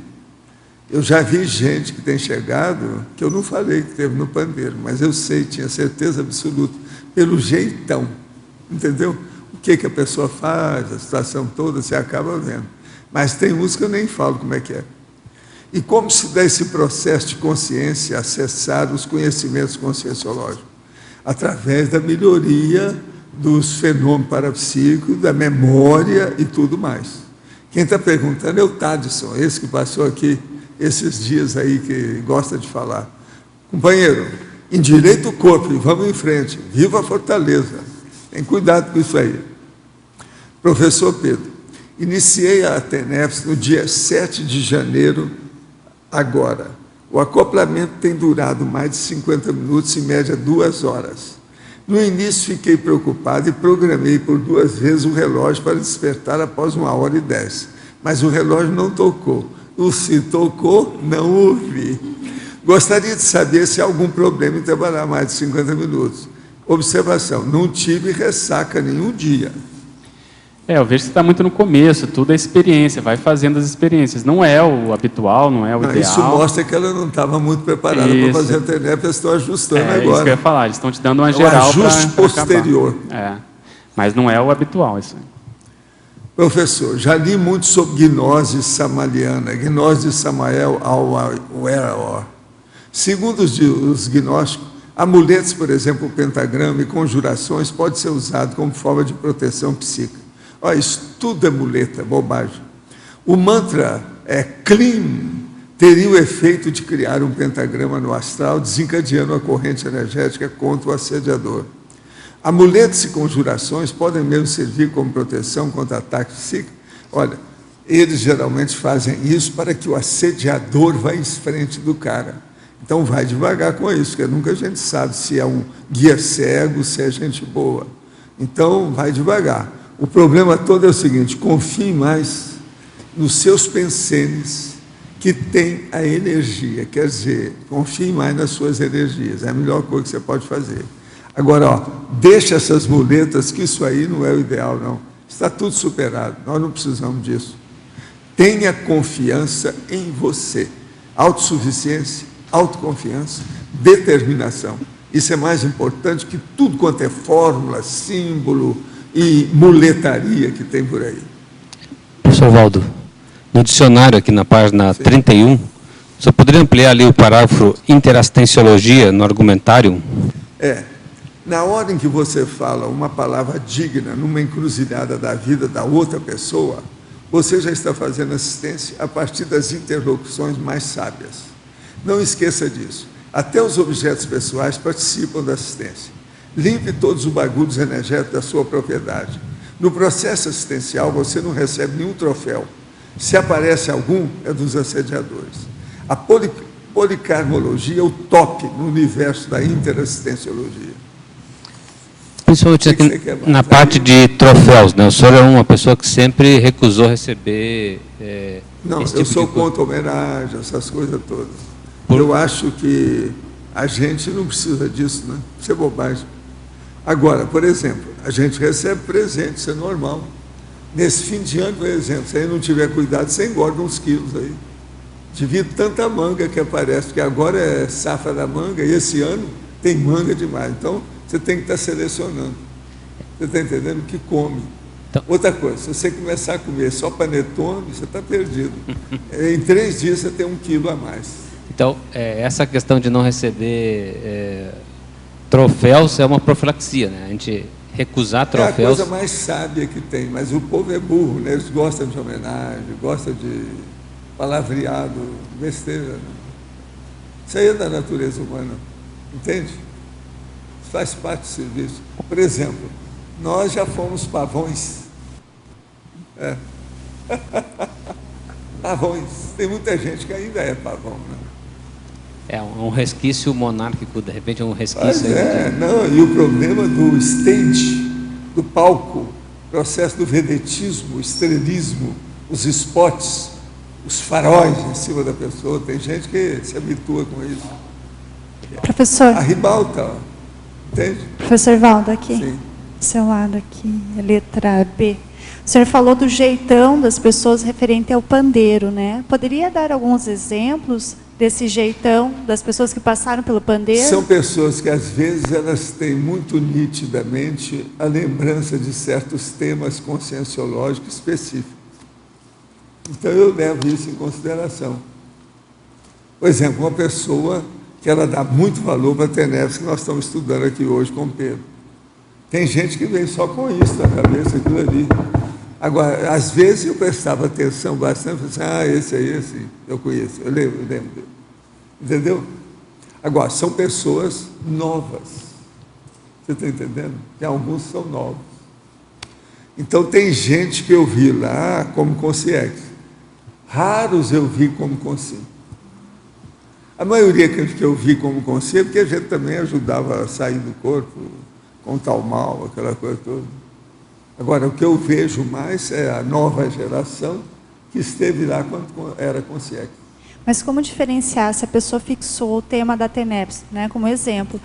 Eu já vi gente que tem chegado, que eu não falei que teve no Pandeiro, mas eu sei, tinha certeza absoluta, pelo jeitão, entendeu? O que a pessoa faz, a situação toda, você acaba vendo. Mas tem uns que eu nem falo como é que é. E como se dá esse processo de consciência, acessar os conhecimentos conscienciológicos? Através da melhoria dos fenômenos parapsíquicos, da memória e tudo mais. Quem está perguntando é o Tadson, esse que passou aqui esses dias aí, que gosta de falar. Companheiro, endireita o corpo e vamos em frente. Viva a Fortaleza. Tem cuidado com isso aí. Professor Pedro, iniciei a TENEPS no dia 7 de janeiro, agora. O acoplamento tem durado mais de 50 minutos, em média 2 horas. No início fiquei preocupado e programei por 2 vezes o relógio para despertar após 1h10. Mas o relógio não tocou. O se tocou, não ouvi. Gostaria de saber se há algum problema em trabalhar mais de 50 minutos. Observação, não tive ressaca nenhum dia. Eu vejo que você está muito no começo, tudo é experiência, vai fazendo as experiências. Não é o habitual, não é o ideal. Isso mostra que ela não estava muito preparada para fazer a TENEPS, eu estou ajustando agora. É isso que eu ia falar, eles estão te dando uma geral. Ajuste posterior. Mas não é o habitual isso aí. Professor, já li muito sobre gnose samaliana, gnose de Samael Auer. Segundo os gnósticos, amuletos, por exemplo, o pentagrama e conjurações, pode ser usado como forma de proteção psíquica. Olha, isso tudo é muleta, bobagem. O mantra Klim teria o efeito de criar um pentagrama no astral, desencadeando a corrente energética contra o assediador. Amuletos e conjurações podem mesmo servir como proteção contra ataques psíquicos. Olha, eles geralmente fazem isso para que o assediador vá em frente do cara. Então vai devagar com isso, porque nunca a gente sabe se é um guia cego, se é gente boa. Então vai devagar. O problema todo é o seguinte: confie mais nos seus pensenes, que tem a energia, quer dizer, confie mais nas suas energias, é a melhor coisa que você pode fazer. Agora, ó, deixa essas muletas, que isso aí não é o ideal, não. Está tudo superado, nós não precisamos disso. Tenha confiança em você. Autossuficiência, autoconfiança, determinação. Isso é mais importante que tudo quanto é fórmula, símbolo e muletaria que tem por aí. Professor Valdo, no dicionário aqui na página 31, você poderia ampliar ali o parágrafo interassistenciologia no argumentário? Na hora em que você fala uma palavra digna numa encruzilhada da vida da outra pessoa, você já está fazendo assistência a partir das interlocuções mais sábias. Não esqueça disso. Até os objetos pessoais participam da assistência. Limpe todos os bagulhos energéticos da sua propriedade. No processo assistencial, você não recebe nenhum troféu. Se aparece algum, é dos assediadores. A policarmologia é o top no universo da interassistenciologia. Principalmente aqui na parte de troféus, né? O senhor é uma pessoa que sempre recusou receber não, esse eu tipo sou de coisa. contra homenagem, essas coisas todas. Eu acho que a gente não precisa disso, né? Isso é bobagem. Agora, por exemplo, a gente recebe presente, isso é normal. Nesse fim de ano, por exemplo, se aí não tiver cuidado, você engorda uns quilos aí. Devido tanta manga que aparece, porque agora é safra da manga, e esse ano tem manga demais. Então, você tem que estar selecionando. Você está entendendo o que come. Então, outra coisa, se você começar a comer só panetone, você está perdido. Em 3 dias você tem 1 quilo a mais. Então, essa questão de não receber troféus é uma profilaxia, né? A gente recusar troféus... É a coisa mais sábia que tem, mas o povo é burro, né? Eles gostam de homenagem, gostam de palavreado, besteira. Né? Isso aí é da natureza humana, entende? Isso faz parte do serviço. Por exemplo, nós já fomos pavões. Pavões. Tem muita gente que ainda é pavão, né? É um resquício monárquico, de repente um resquício... Mas não, e o problema do stand, do palco, processo do vedetismo, o estrelismo, os spots, os faróis em cima da pessoa, tem gente que se habitua com isso. Professor. A ribalta, ó, entende? Professor Valdo, aqui. Sim. Do seu lado aqui, a letra B. O senhor falou do jeitão das pessoas referente ao pandeiro, né? Poderia dar alguns exemplos desse jeitão das pessoas que passaram pelo pandeiro? São pessoas que, às vezes, elas têm muito nitidamente a lembrança de certos temas conscienciológicos específicos. Então, eu levo isso em consideração. Por exemplo, uma pessoa que ela dá muito valor para a TENEPS, que nós estamos estudando aqui hoje com o Pedro. Tem gente que vem só com isso na cabeça, aquilo ali. Agora, às vezes eu prestava atenção bastante, falei assim, esse eu conheço, eu lembro dele. Entendeu? Agora, são pessoas novas. Você está entendendo? Que alguns são novos. Então, tem gente que eu vi lá como consciente. Raros eu vi como consciente. A maioria que eu vi como consciente, porque a gente também ajudava a sair do corpo, contar o mal, aquela coisa toda. Agora, o que eu vejo mais é a nova geração que esteve lá quando era consciente. Mas como diferenciar se a pessoa fixou o tema da TENEPS, né, como exemplo,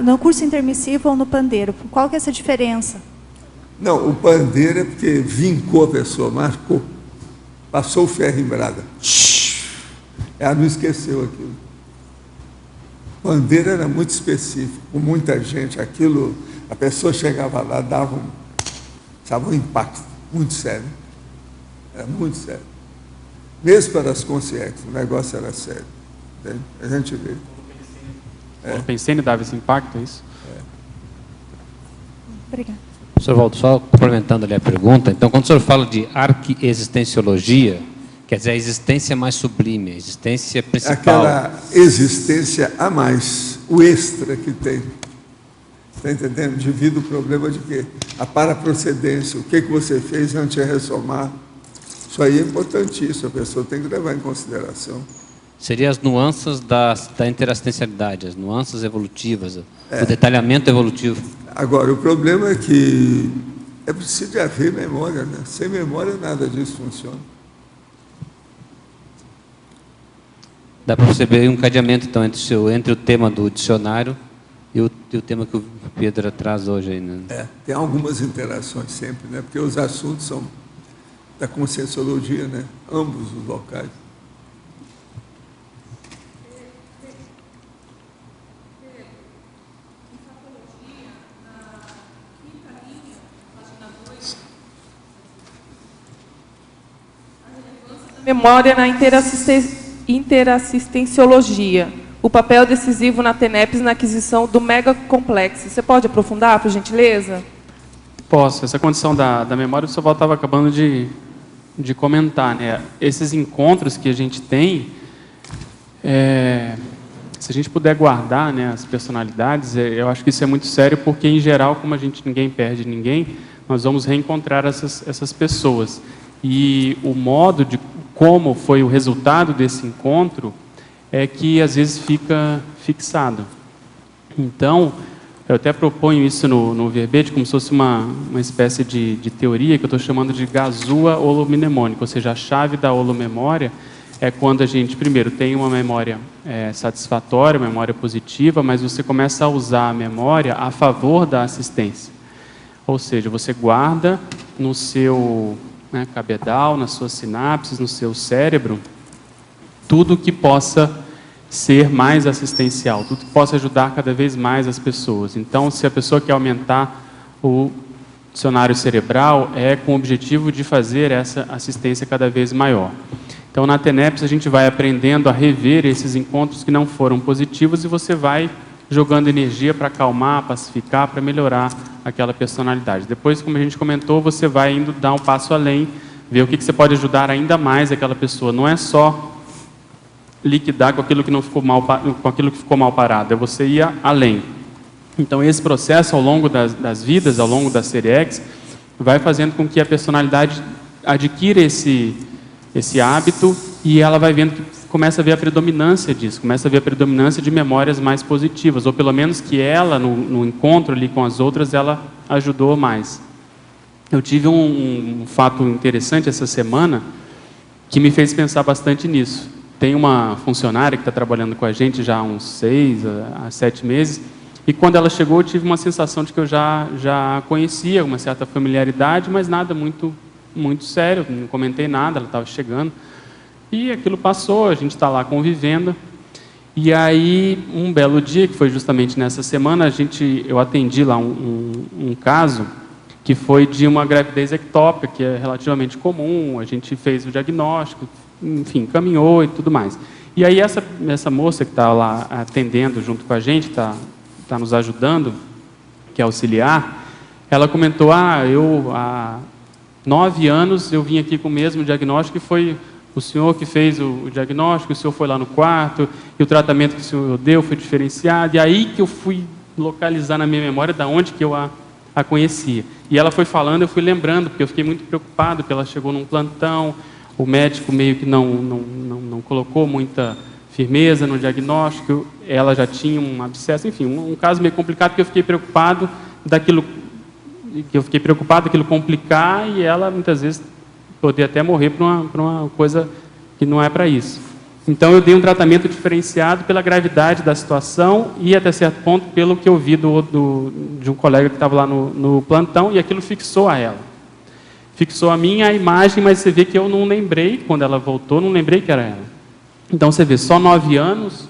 no curso intermissivo ou no pandeiro? Qual que é essa diferença? Não, o pandeiro é porque vincou a pessoa, marcou, passou o ferro em brada. Ela não esqueceu aquilo. O pandeiro era muito específico, com muita gente, aquilo, a pessoa chegava lá, dava um impacto muito sério. Era muito sério. Mesmo para as conscientes, o negócio era sério. Entende? A gente vê. O Pensene dava esse impacto, é isso? Obrigada. Professor Valdo, só complementando ali a pergunta, então, quando o senhor fala de arquiexistenciologia, quer dizer a existência mais sublime, a existência principal. Aquela existência a mais, o extra que tem. Está entendendo? Devido ao problema de quê? A paraprocedência, o que você fez antes de ressomar. Isso aí é importantíssimo, a pessoa tem que levar em consideração. Seriam as nuances da interassistencialidade, as nuances evolutivas, o detalhamento evolutivo. Agora, o problema é que é preciso haver memória, né? Sem memória nada disso funciona. Dá para perceber um encadeamento, então, entre o tema do dicionário e o tema que o Pedro traz hoje aí, né? Tem algumas interações sempre, né? Porque os assuntos são da conscienciologia, né? Ambos os locais. Memória na interassistenciologia. O papel decisivo na TENEPS na aquisição do megacomplexo. Você pode aprofundar, por gentileza? Posso. Essa condição da memória, o Soval estava acabando de comentar, né? Esses encontros que a gente tem, se a gente puder guardar, né, as personalidades, eu acho que isso é muito sério, porque, em geral, como ninguém perde ninguém, nós vamos reencontrar essas pessoas. E o modo de como foi o resultado desse encontro é que, às vezes, fica fixado. Então, eu até proponho isso no verbete como se fosse uma espécie de teoria que eu estou chamando de gazua holomnemônica, ou seja, a chave da holomemória é quando a gente, primeiro, tem uma memória satisfatória, memória positiva, mas você começa a usar a memória a favor da assistência. Ou seja, você guarda no seu cabedal, nas suas sinapses, no seu cérebro, tudo que possa ser mais assistencial, tudo que possa ajudar cada vez mais as pessoas. Então, se a pessoa quer aumentar o dicionário cerebral, é com o objetivo de fazer essa assistência cada vez maior. Então, na TENEPS, a gente vai aprendendo a rever esses encontros que não foram positivos e você vai jogando energia para acalmar, pacificar, para melhorar aquela personalidade. Depois, como a gente comentou, você vai indo dar um passo além, ver o que você pode ajudar ainda mais aquela pessoa. Não é só liquidar com aquilo que não ficou mal, com aquilo que ficou mal parado, é você ir além. Então, esse processo, ao longo das vidas, ao longo da série X, vai fazendo com que a personalidade adquira esse hábito e ela vai vendo que começa a ver a predominância disso, começa a ver a predominância de memórias mais positivas, ou pelo menos que ela, no encontro ali com as outras, ela ajudou mais. Eu tive um fato interessante essa semana que me fez pensar bastante nisso. Tem uma funcionária que está trabalhando com a gente já há uns 6 a 7 meses, e quando ela chegou eu tive uma sensação de que eu já conhecia, uma certa familiaridade, mas nada muito sério, não comentei nada, ela estava chegando. E aquilo passou, a gente está lá convivendo. E aí, um belo dia, que foi justamente nessa semana, eu atendi lá um caso que foi de uma gravidez ectópica, que é relativamente comum, a gente fez o diagnóstico, enfim, caminhou e tudo mais. E aí essa moça que está lá atendendo junto com a gente, está nos ajudando, que é auxiliar, ela comentou, eu há 9 anos eu vim aqui com o mesmo diagnóstico e foi o senhor que fez o diagnóstico, o senhor foi lá no quarto, e o tratamento que o senhor deu foi diferenciado, e aí que eu fui localizar na minha memória de onde que eu a conhecia. E ela foi falando, eu fui lembrando, porque eu fiquei muito preocupado, porque ela chegou num plantão, o médico meio que não colocou muita firmeza no diagnóstico, ela já tinha um abscesso, enfim, um caso meio complicado, que eu fiquei preocupado daquilo complicar, e ela muitas vezes poder até morrer por uma coisa que não é para isso. Então, eu dei um tratamento diferenciado pela gravidade da situação e, até certo ponto, pelo que eu vi de um colega que estava lá no plantão, e aquilo fixou a ela. Fixou a minha imagem, mas você vê que eu não lembrei, quando ela voltou, não lembrei que era ela. Então, você vê, só 9 anos,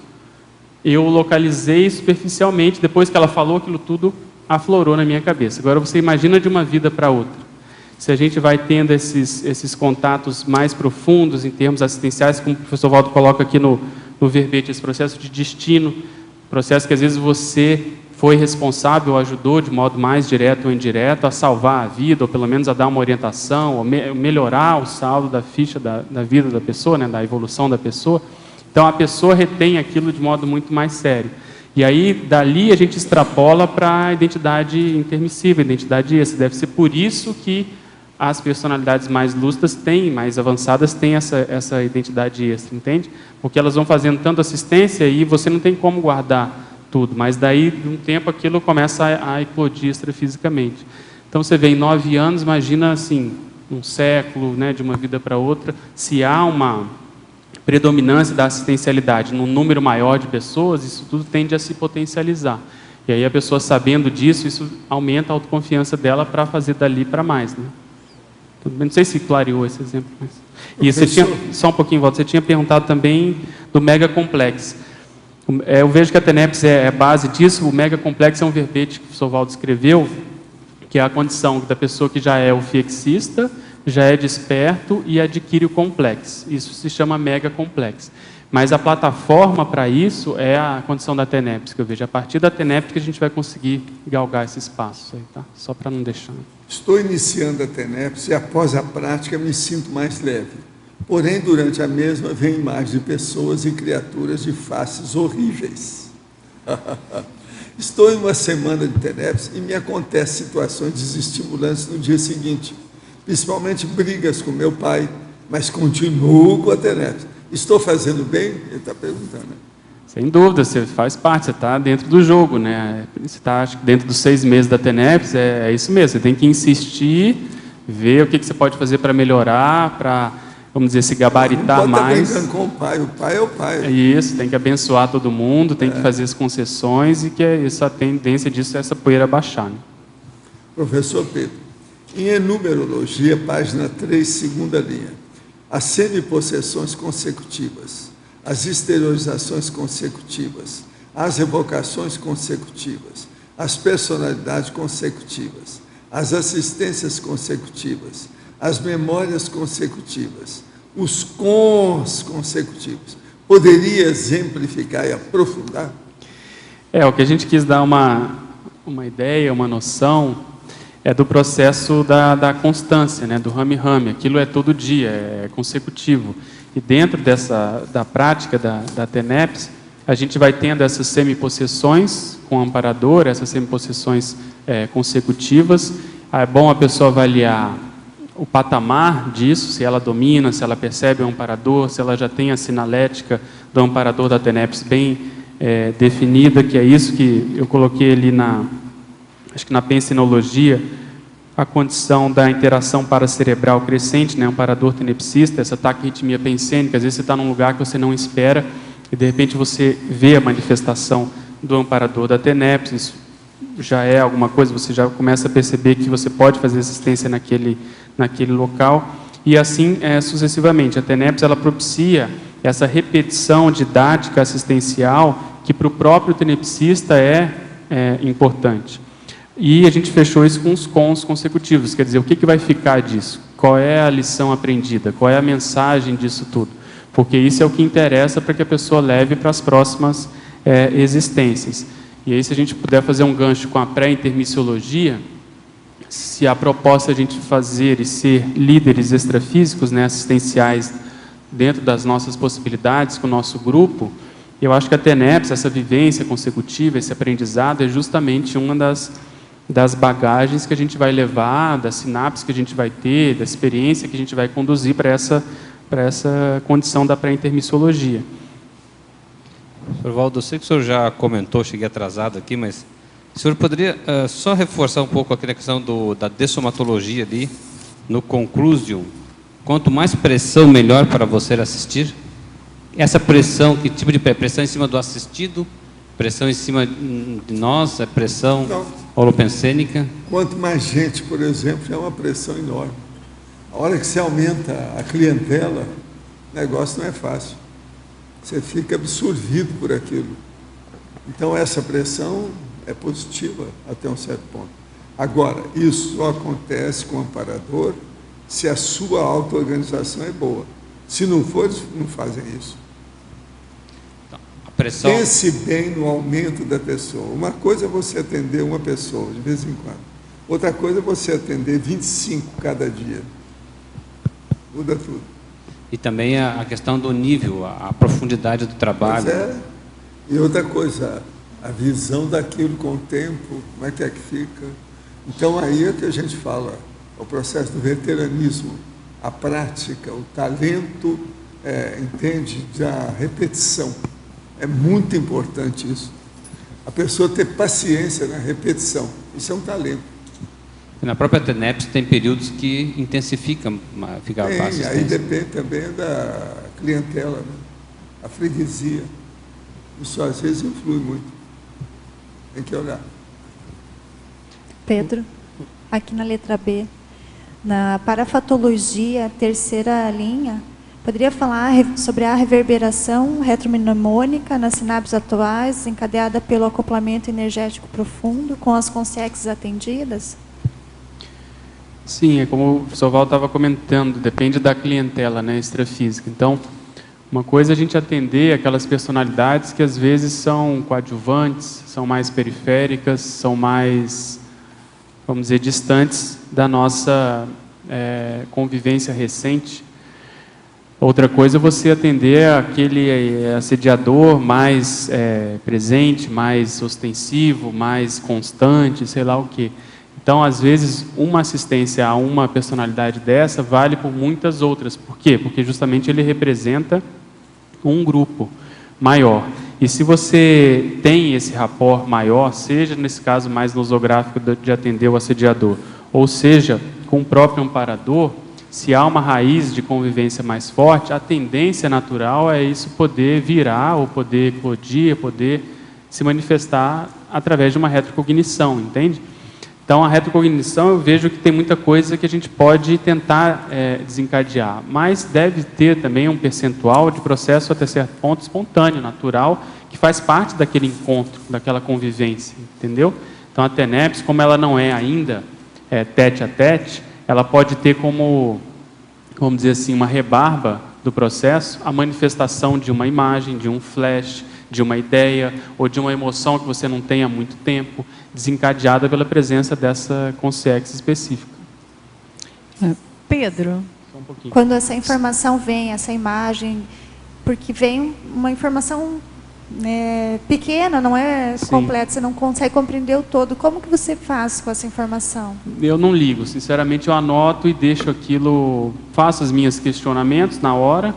eu localizei superficialmente, depois que ela falou, aquilo tudo aflorou na minha cabeça. Agora, você imagina de uma vida para outra. Se a gente vai tendo esses contatos mais profundos em termos assistenciais, como o professor Waldo coloca aqui no verbete, esse processo de destino, processo que às vezes você foi responsável, ajudou de modo mais direto ou indireto a salvar a vida, ou pelo menos a dar uma orientação, ou melhorar o saldo da ficha da vida da pessoa, né, da evolução da pessoa. Então a pessoa retém aquilo de modo muito mais sério. E aí, dali, a gente extrapola para a identidade intermissiva, a identidade essa. Deve ser por isso que as personalidades mais lúcidas têm, mais avançadas, têm essa identidade extra, entende? Porque elas vão fazendo tanto assistência e você não tem como guardar tudo, mas daí, de um tempo, aquilo começa a eclodir extrafisicamente. Então, você vê, em 9 anos, imagina, assim, um século, né, de uma vida para outra, se há uma predominância da assistencialidade num número maior de pessoas, isso tudo tende a se potencializar. E aí, a pessoa sabendo disso, isso aumenta a autoconfiança dela para fazer dali para mais, né? Não sei se clareou esse exemplo. Mas... E você tinha, só um pouquinho, Walter, você tinha perguntado também do mega complexo. Eu vejo que a TENEPS é base disso. O mega complexo é um verbete que o professor Waldo escreveu, que é a condição da pessoa que já é o fiexista, já é desperto e adquire o complexo. Isso se chama mega complexo. Mas a plataforma para isso é a condição da TENEPS, que eu vejo. A partir da TENEPS que a gente vai conseguir galgar esse espaço aí, tá? Só para não deixar. Estou iniciando a TENEPS e após a prática me sinto mais leve. Porém, durante a mesma, vem imagens de pessoas e criaturas de faces horríveis. Estou em uma semana de TENEPS e me acontecem situações desestimulantes no dia seguinte, principalmente brigas com meu pai, mas continuo com a TENEPS. Estou fazendo bem? Ele está perguntando. Sem dúvida, você faz parte, você está dentro do jogo, né? Você está, acho que dentro dos 6 meses da TENEPS, é isso mesmo, você tem que insistir, ver o que você pode fazer para melhorar, para, vamos dizer, se gabaritar mais. Não pode estar brincando com o pai é o pai. É isso, tem que abençoar todo mundo, tem que fazer as concessões e que a tendência disso é essa poeira baixar. Né? Professor Pedro, em enumerologia, página 3, segunda linha, as semipossessões consecutivas, as exteriorizações consecutivas, as evocações consecutivas, as personalidades consecutivas, as assistências consecutivas, as memórias consecutivas, os cons consecutivos. Poderia exemplificar e aprofundar? O que a gente quis dar uma ideia, uma noção, é do processo da constância, né, do rame-rame. Aquilo é todo dia, é consecutivo. E dentro da prática da TENEPS, a gente vai tendo essas semipossessões com o amparador, essas semipossessões consecutivas. É bom a pessoa avaliar o patamar disso, se ela domina, se ela percebe o amparador, se ela já tem a sinalética do amparador da TENEPS bem definida, que é isso que eu coloquei ali acho que na pensinologia, a condição da interação paracerebral crescente, né, amparador tenepsista, essa taquirritmia pensênica. Às vezes você está num lugar que você não espera e de repente você vê a manifestação do amparador da TENEPS, isso já é alguma coisa, você já começa a perceber que você pode fazer assistência naquele local, e assim sucessivamente. A TENEPS, ela propicia essa repetição didática assistencial que para o próprio tenepsista é importante. E a gente fechou isso com os cons consecutivos, quer dizer, o que vai ficar disso? Qual é a lição aprendida? Qual é a mensagem disso tudo? Porque isso é o que interessa para que a pessoa leve para as próximas existências. E aí, se a gente puder fazer um gancho com a pré-intermissiologia, se a proposta é a gente fazer e ser líderes extrafísicos, né, assistenciais, dentro das nossas possibilidades com o nosso grupo, eu acho que a TENEPS, essa vivência consecutiva, esse aprendizado, é justamente uma das bagagens que a gente vai levar, das sinapses que a gente vai ter, da experiência que a gente vai conduzir para essa condição da pré-intermissiologia. Professor Waldo, eu sei que o senhor já comentou, cheguei atrasado aqui, mas o senhor poderia só reforçar um pouco aquela questão da dessomatologia ali, no conclusion? Quanto mais pressão, melhor para você assistir? Essa pressão, que tipo de pressão em cima do assistido? Pressão em cima de nós? É pressão holopensênica? Quanto mais gente, por exemplo, é uma pressão enorme. A hora que você aumenta a clientela, o negócio não é fácil. Você fica absorvido por aquilo. Então, essa pressão é positiva até um certo ponto. Agora, isso só acontece com o amparador se a sua auto-organização é boa. Se não for, eles não fazem isso. Pressão. Pense bem no aumento da pessoa. Uma coisa é você atender uma pessoa de vez em quando. Outra coisa é você atender 25 cada dia. Muda tudo. E também a questão do nível, a profundidade do trabalho. Pois E outra coisa, a visão daquilo com o tempo, como é que fica. Então aí é que a gente fala, o processo do veteranismo, a prática, o talento, entende, da repetição. É muito importante isso. A pessoa ter paciência na repetição. Isso é um talento. Na própria TENEPS tem períodos que intensificam a assistência. Aí depende também da clientela, né? A freguesia. Isso às vezes influi muito. Tem que olhar. Pedro, aqui na letra B, na parafatologia, terceira linha, poderia falar sobre a reverberação retromnemônica nas sinapses atuais, encadeada pelo acoplamento energético profundo com as consciências atendidas? Sim, é como o professor Val estava comentando, depende da clientela, né, extrafísica. Então, uma coisa é a gente atender aquelas personalidades que às vezes são coadjuvantes, são mais periféricas, são mais, vamos dizer, distantes da nossa convivência recente. Outra coisa é você atender aquele assediador mais presente, mais ostensivo, mais constante, sei lá o quê. Então, às vezes, uma assistência a uma personalidade dessa vale por muitas outras. Por quê? Porque justamente ele representa um grupo maior. E se você tem esse rapport maior, seja nesse caso mais nosográfico de atender o assediador, ou seja, com o próprio amparador, se há uma raiz de convivência mais forte, a tendência natural é isso poder virar, ou poder eclodir, poder se manifestar através de uma retrocognição, entende? Então, a retrocognição, eu vejo que tem muita coisa que a gente pode tentar desencadear, mas deve ter também um percentual de processo até certo ponto espontâneo, natural, que faz parte daquele encontro, daquela convivência, entendeu? Então, a TENEPS, como ela não é ainda tete a tete, ela pode ter como, vamos dizer assim, uma rebarba do processo, a manifestação de uma imagem, de um flash, de uma ideia, ou de uma emoção que você não tem há muito tempo, desencadeada pela presença dessa consciência específica. Pedro, quando essa informação vem, essa imagem, porque vem uma informação pequena, não é completa, você não consegue compreender o todo, como que você faz com essa informação? Eu não ligo, sinceramente eu anoto e deixo aquilo, faço os meus questionamentos na hora,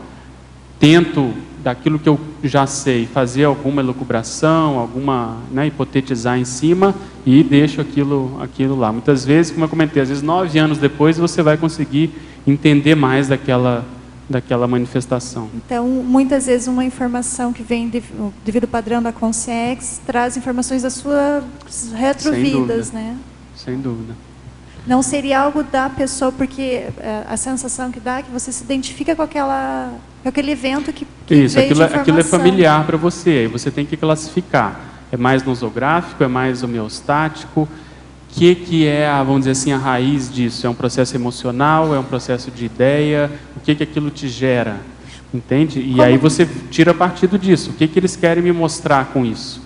tento, daquilo que eu já sei, fazer alguma elucubração, alguma, hipotetizar em cima e deixo aquilo lá. Muitas vezes, como eu comentei, às vezes 9 anos depois você vai conseguir entender mais daquela manifestação. Então, muitas vezes uma informação que vem devido ao padrão da consciência traz informações das suas retrovidas, né? Sem dúvida. Não seria algo da pessoa, porque a sensação que dá é que você se identifica com aquele evento que isso, veio de informação. aquilo é familiar para você, aí você tem que classificar. É mais nosográfico, é mais homeostático? O que é, vamos dizer assim, a raiz disso? É um processo emocional? É um processo de ideia? O que aquilo te gera? Entende? E aí você tira partido disso. O que eles querem me mostrar com isso?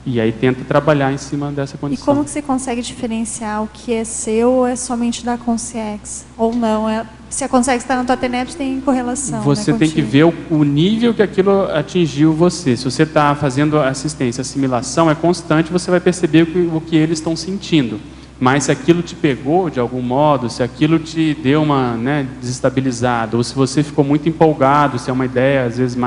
E aí tenta trabalhar em cima dessa condição. E como que você consegue diferenciar o que é seu ou é somente da consciência? Ou não? Se a consciência está na tua TENEPS, tem correlação. Você tem que ver o nível que aquilo atingiu você. Se você está fazendo assistência, assimilação, é constante, você vai perceber o que eles estão sentindo. Mas se aquilo te pegou de algum modo, se aquilo te deu uma desestabilizada, ou se você ficou muito empolgado, se é uma ideia às vezes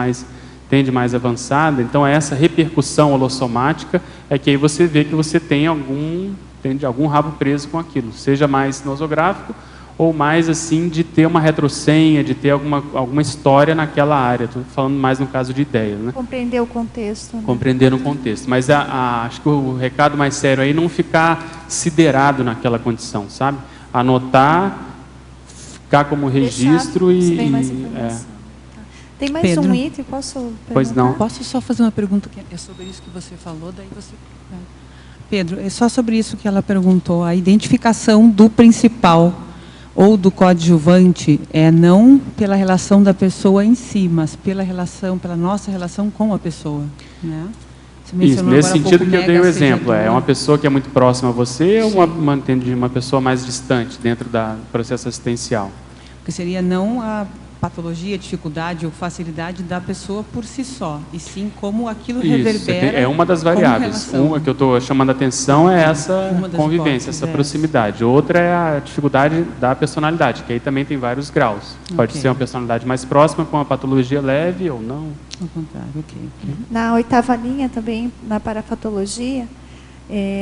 tende mais avançada, então essa repercussão holossomática é que aí você vê que você tem algum rabo preso com aquilo, seja mais nosográfico ou mais assim de ter uma retrosenha, de ter alguma história naquela área. Estou falando mais no caso de ideias, né? Compreender o contexto. Né? Compreender o contexto. Mas acho que o recado mais sério aí é não ficar siderado naquela condição, sabe? Anotar, ficar como registro Tem mais Pedro. um item, posso perguntar? Pois não. Posso só fazer uma pergunta que é sobre isso que você falou, daí você... Pedro, é só sobre isso que ela perguntou. A identificação do principal ou do coadjuvante é não pela relação da pessoa em si, mas pela nossa relação com a pessoa, né? Isso, nesse sentido que eu dei o exemplo, é uma pessoa que é muito próxima a você ou uma pessoa mais distante dentro do processo assistencial? Porque seria não patologia, dificuldade ou facilidade da pessoa por si só, e sim como aquilo Isso, reverbera. é uma das variáveis. Uma que eu estou chamando a atenção é essa convivência, essa proximidade. Outra é a dificuldade da personalidade, que aí também tem vários graus. Pode ser uma personalidade mais próxima com uma patologia leve ou não. Ao contrário, ok. Na 8ª linha também, na parafatologia,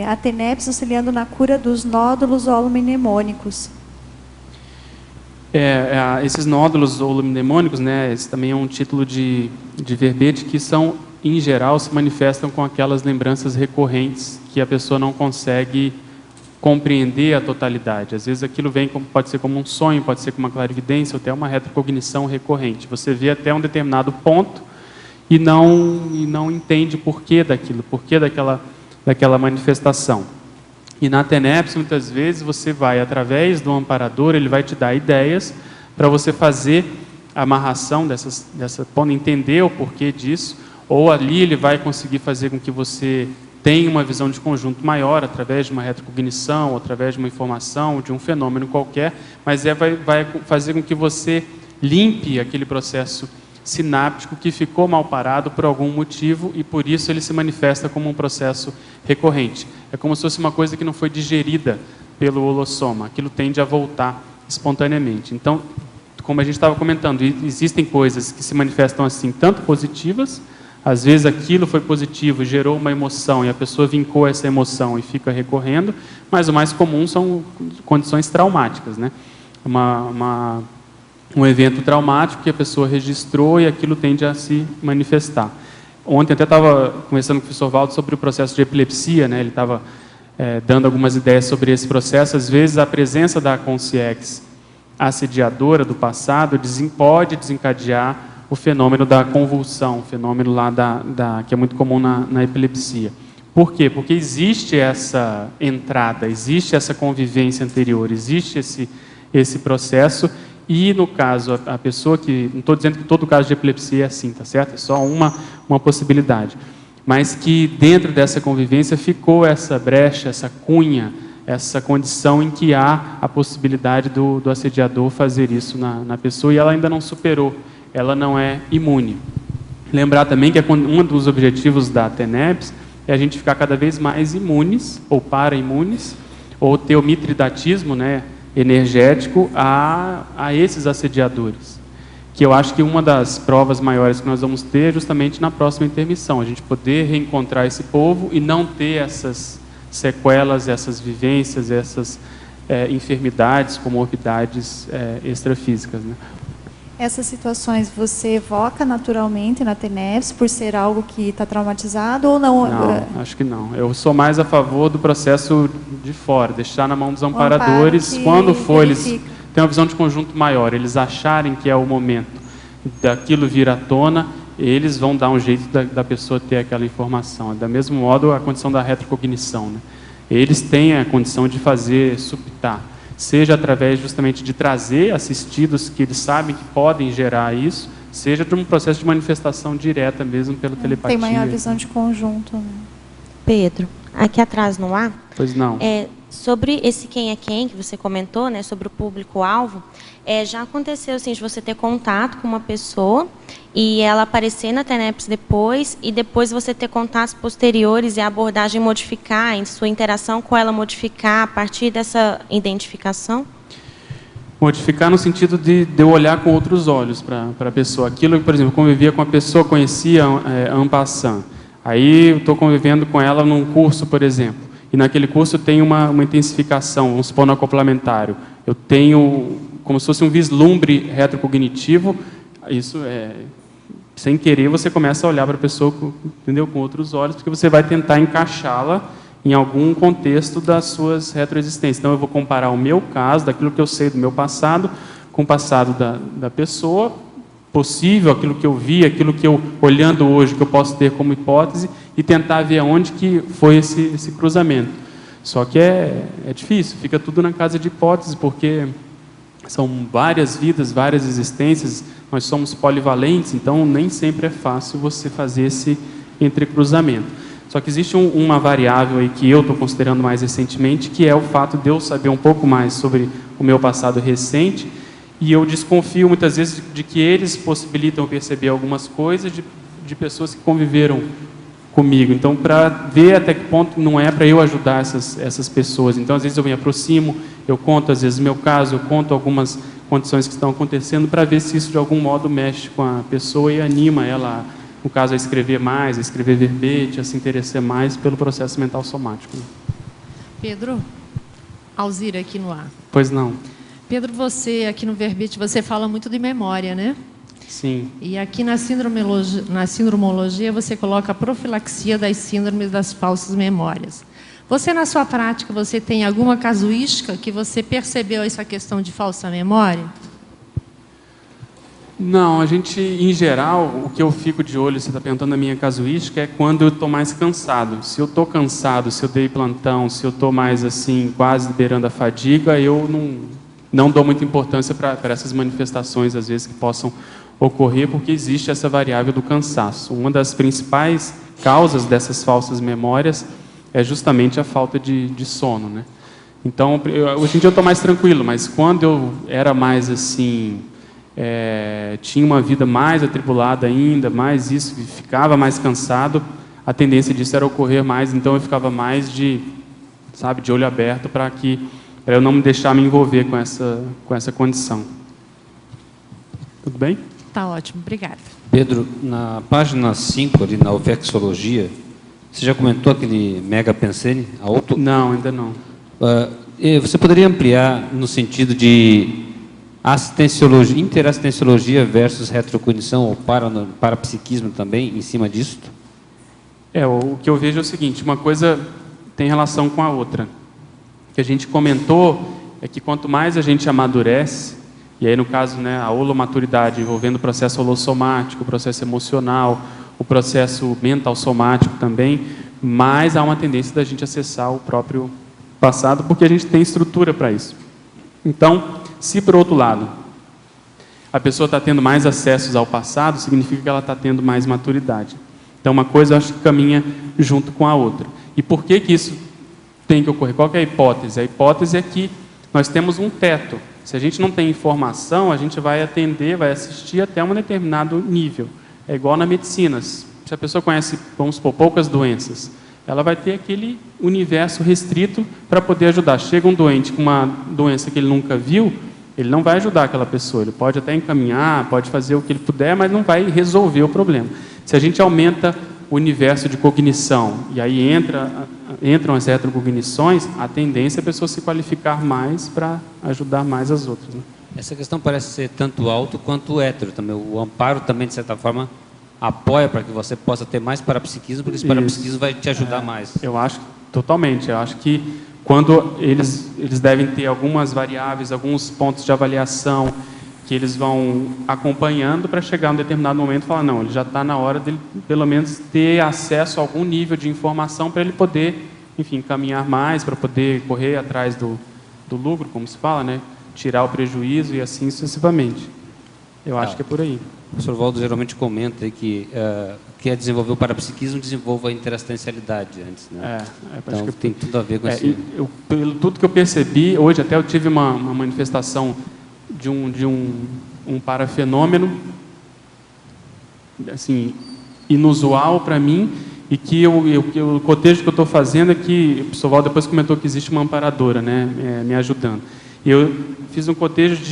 a TENEPS auxiliando na cura dos nódulos holomnemônicos. Esses nódulos holomnemônicos, né, esse também é um título de verbete, que são, em geral, se manifestam com aquelas lembranças recorrentes que a pessoa não consegue compreender a totalidade. Às vezes aquilo vem pode ser como um sonho, pode ser como uma clarividência, ou até uma retrocognição recorrente. Você vê até um determinado ponto e não entende o porquê daquilo, porquê daquela manifestação. E na TENEPS, muitas vezes, você vai, através do amparador, ele vai te dar ideias para você fazer a amarração podem entender o porquê disso, ou ali ele vai conseguir fazer com que você tenha uma visão de conjunto maior, através de uma retrocognição, ou através de uma informação, de um fenômeno qualquer, mas vai fazer com que você limpe aquele processo sináptico que ficou mal parado por algum motivo e por isso ele se manifesta como um processo recorrente. É como se fosse uma coisa que não foi digerida pelo holossoma, aquilo tende a voltar espontaneamente. Então, como a gente estava comentando, existem coisas que se manifestam assim, tanto positivas, às vezes aquilo foi positivo, gerou uma emoção e a pessoa vincou essa emoção e fica recorrendo, mas o mais comum são condições traumáticas, né? Um evento traumático que a pessoa registrou e aquilo tende a se manifestar. Ontem até estava conversando com o professor Valdo sobre o processo de epilepsia, né? Ele estava dando algumas ideias sobre esse processo. Às vezes a presença da consciência assediadora do passado pode desencadear o fenômeno da convulsão, o fenômeno lá que é muito comum na epilepsia. Por quê? Porque existe essa entrada, existe essa convivência anterior, existe esse processo. E, no caso, a pessoa que... Não estou dizendo que todo caso de epilepsia é assim, tá certo? É só uma possibilidade. Mas que dentro dessa convivência ficou essa brecha, essa cunha, essa condição em que há a possibilidade do assediador fazer isso na pessoa e ela ainda não superou, ela não é imune. Lembrar também que um dos objetivos da TENEPS é a gente ficar cada vez mais imunes, ou para-imunes, ou ter o mitridatismo, né, energético a esses assediadores, que eu acho que uma das provas maiores que nós vamos ter é justamente na próxima intermissão, a gente poder reencontrar esse povo e não ter essas sequelas, essas vivências, essas enfermidades, comorbidades extrafísicas, né? Essas situações você evoca naturalmente na TENEPS por ser algo que está traumatizado ou não? Não, acho que não. Eu sou mais a favor do processo de fora, deixar na mão dos amparadores. Quando for, eles têm uma visão de conjunto maior, eles acharem que é o momento daquilo vir à tona, eles vão dar um jeito da pessoa ter aquela informação. Da mesmo modo, a condição da retrocognição, né? Eles têm a condição de fazer subitar, seja através justamente de trazer assistidos que eles sabem que podem gerar isso, seja de um processo de manifestação direta mesmo pela telepatia. Tem maior visão de conjunto, né? Pedro, aqui atrás no ar. Pois não. Sobre esse quem é quem que você comentou, né, sobre o público-alvo, já aconteceu assim, de você ter contato com uma pessoa e ela aparecer na TENEPS depois, e depois você ter contatos posteriores e a abordagem modificar, em sua interação com ela modificar a partir dessa identificação? Modificar no sentido de eu olhar com outros olhos para a pessoa. Aquilo que, por exemplo, eu convivia com a pessoa, conhecia en passant. Aí eu estou convivendo com ela num curso, por exemplo, e naquele curso tem uma intensificação, vamos supor, no acoplamentário. Eu tenho como se fosse um vislumbre retrocognitivo, isso sem querer você começa a olhar para a pessoa, entendeu, com outros olhos, porque você vai tentar encaixá-la em algum contexto das suas retroexistências. Então eu vou comparar o meu caso, daquilo que eu sei do meu passado, com o passado da pessoa, possível, aquilo que eu vi, aquilo que eu, olhando hoje, que eu posso ter como hipótese, e tentar ver aonde que foi esse cruzamento. Só que é difícil, fica tudo na casa de hipóteses, porque são várias vidas, várias existências, nós somos polivalentes, então nem sempre é fácil você fazer esse entrecruzamento. Só que existe uma variável aí que eu estou considerando mais recentemente, que é o fato de eu saber um pouco mais sobre o meu passado recente E eu desconfio muitas vezes de que eles possibilitam eu perceber algumas coisas de pessoas que conviveram comigo. Então, para ver até que ponto não é para eu ajudar essas pessoas. Então, às vezes eu me aproximo, eu conto, às vezes, o meu caso, eu conto algumas condições que estão acontecendo para ver se isso, de algum modo, mexe com a pessoa e anima ela, no caso, a escrever mais, a escrever verbete, a se interessar mais pelo processo mental somático. Pedro, Alzira aqui no ar. Pois não. Pedro, você, aqui no verbete, você fala muito de memória, né? Sim. E aqui na sindromologia, você coloca a profilaxia das síndromes das falsas memórias. Você, na sua prática, você tem alguma casuística que você percebeu essa questão de falsa memória? Não, a gente, em geral, o que eu fico de olho, você está perguntando a minha casuística, é quando eu estou mais cansado. Se eu estou cansado, se eu dei plantão, se eu estou mais assim, quase beirando a fadiga, eu não dou muita importância para essas manifestações, às vezes, que possam ocorrer, porque existe essa variável do cansaço. Uma das principais causas dessas falsas memórias é justamente a falta de sono, né? Então, hoje em dia eu estou mais tranquilo, mas quando eu era mais assim, tinha uma vida mais atribulada ainda, mais isso, ficava mais cansado, a tendência disso era ocorrer mais, então eu ficava mais de olho aberto para eu não me deixar me envolver com essa condição. Tudo bem? Tá ótimo, obrigada. Pedro, na página 5, ali na Ovexologia, você já comentou aquele Mega Pensene? Não, ainda não. Você poderia ampliar no sentido de assistenciologia, interassistenciologia versus retrocognição ou parapsiquismo também, em cima disso? O que eu vejo é o seguinte, uma coisa tem relação com a outra. O que a gente comentou é que quanto mais a gente amadurece, e aí no caso, né, a holomaturidade envolvendo o processo holossomático, o processo emocional, o processo mental somático também, mais há uma tendência da gente acessar o próprio passado, porque a gente tem estrutura para isso. Então, se por outro lado, a pessoa está tendo mais acessos ao passado, significa que ela está tendo mais maturidade. Então, uma coisa eu acho que caminha junto com a outra. E por que isso tem que ocorrer? Qual que é a hipótese? A hipótese é que nós temos um teto. Se a gente não tem informação, a gente vai atender, vai assistir até um determinado nível. É igual na medicina. Se a pessoa conhece, vamos supor, poucas doenças, ela vai ter aquele universo restrito para poder ajudar. Chega um doente com uma doença que ele nunca viu, ele não vai ajudar aquela pessoa. Ele pode até encaminhar, pode fazer o que ele puder, mas não vai resolver o problema. Se a gente aumenta o universo de cognição, e aí entram as retrocognições, a tendência é a pessoa se qualificar mais para ajudar mais as outras. Né? Essa questão parece ser tanto alto quanto hétero também. O amparo também, de certa forma, apoia para que você possa ter mais parapsiquismo, porque esse parapsiquismo vai te ajudar mais. Eu acho totalmente. Eu acho que quando eles devem ter algumas variáveis, alguns pontos de avaliação que eles vão acompanhando para chegar a um determinado momento e falar, não, ele já está na hora dele, pelo menos, ter acesso a algum nível de informação para ele poder, enfim, caminhar mais, para poder correr atrás do lucro, como se fala, né? Tirar o prejuízo e assim sucessivamente. Eu acho que é por aí. O professor Valdo geralmente comenta aí que quer desenvolver o parapsiquismo, desenvolva a interassistencialidade antes, né? Então que tem tudo a ver com isso. Pelo tudo que eu percebi, hoje até eu tive uma manifestação de um parafenômeno assim, inusual para mim, e que o cotejo que eu estou fazendo é que o professor Valdo depois comentou que existe uma amparadora, né, me ajudando. E eu fiz um cotejo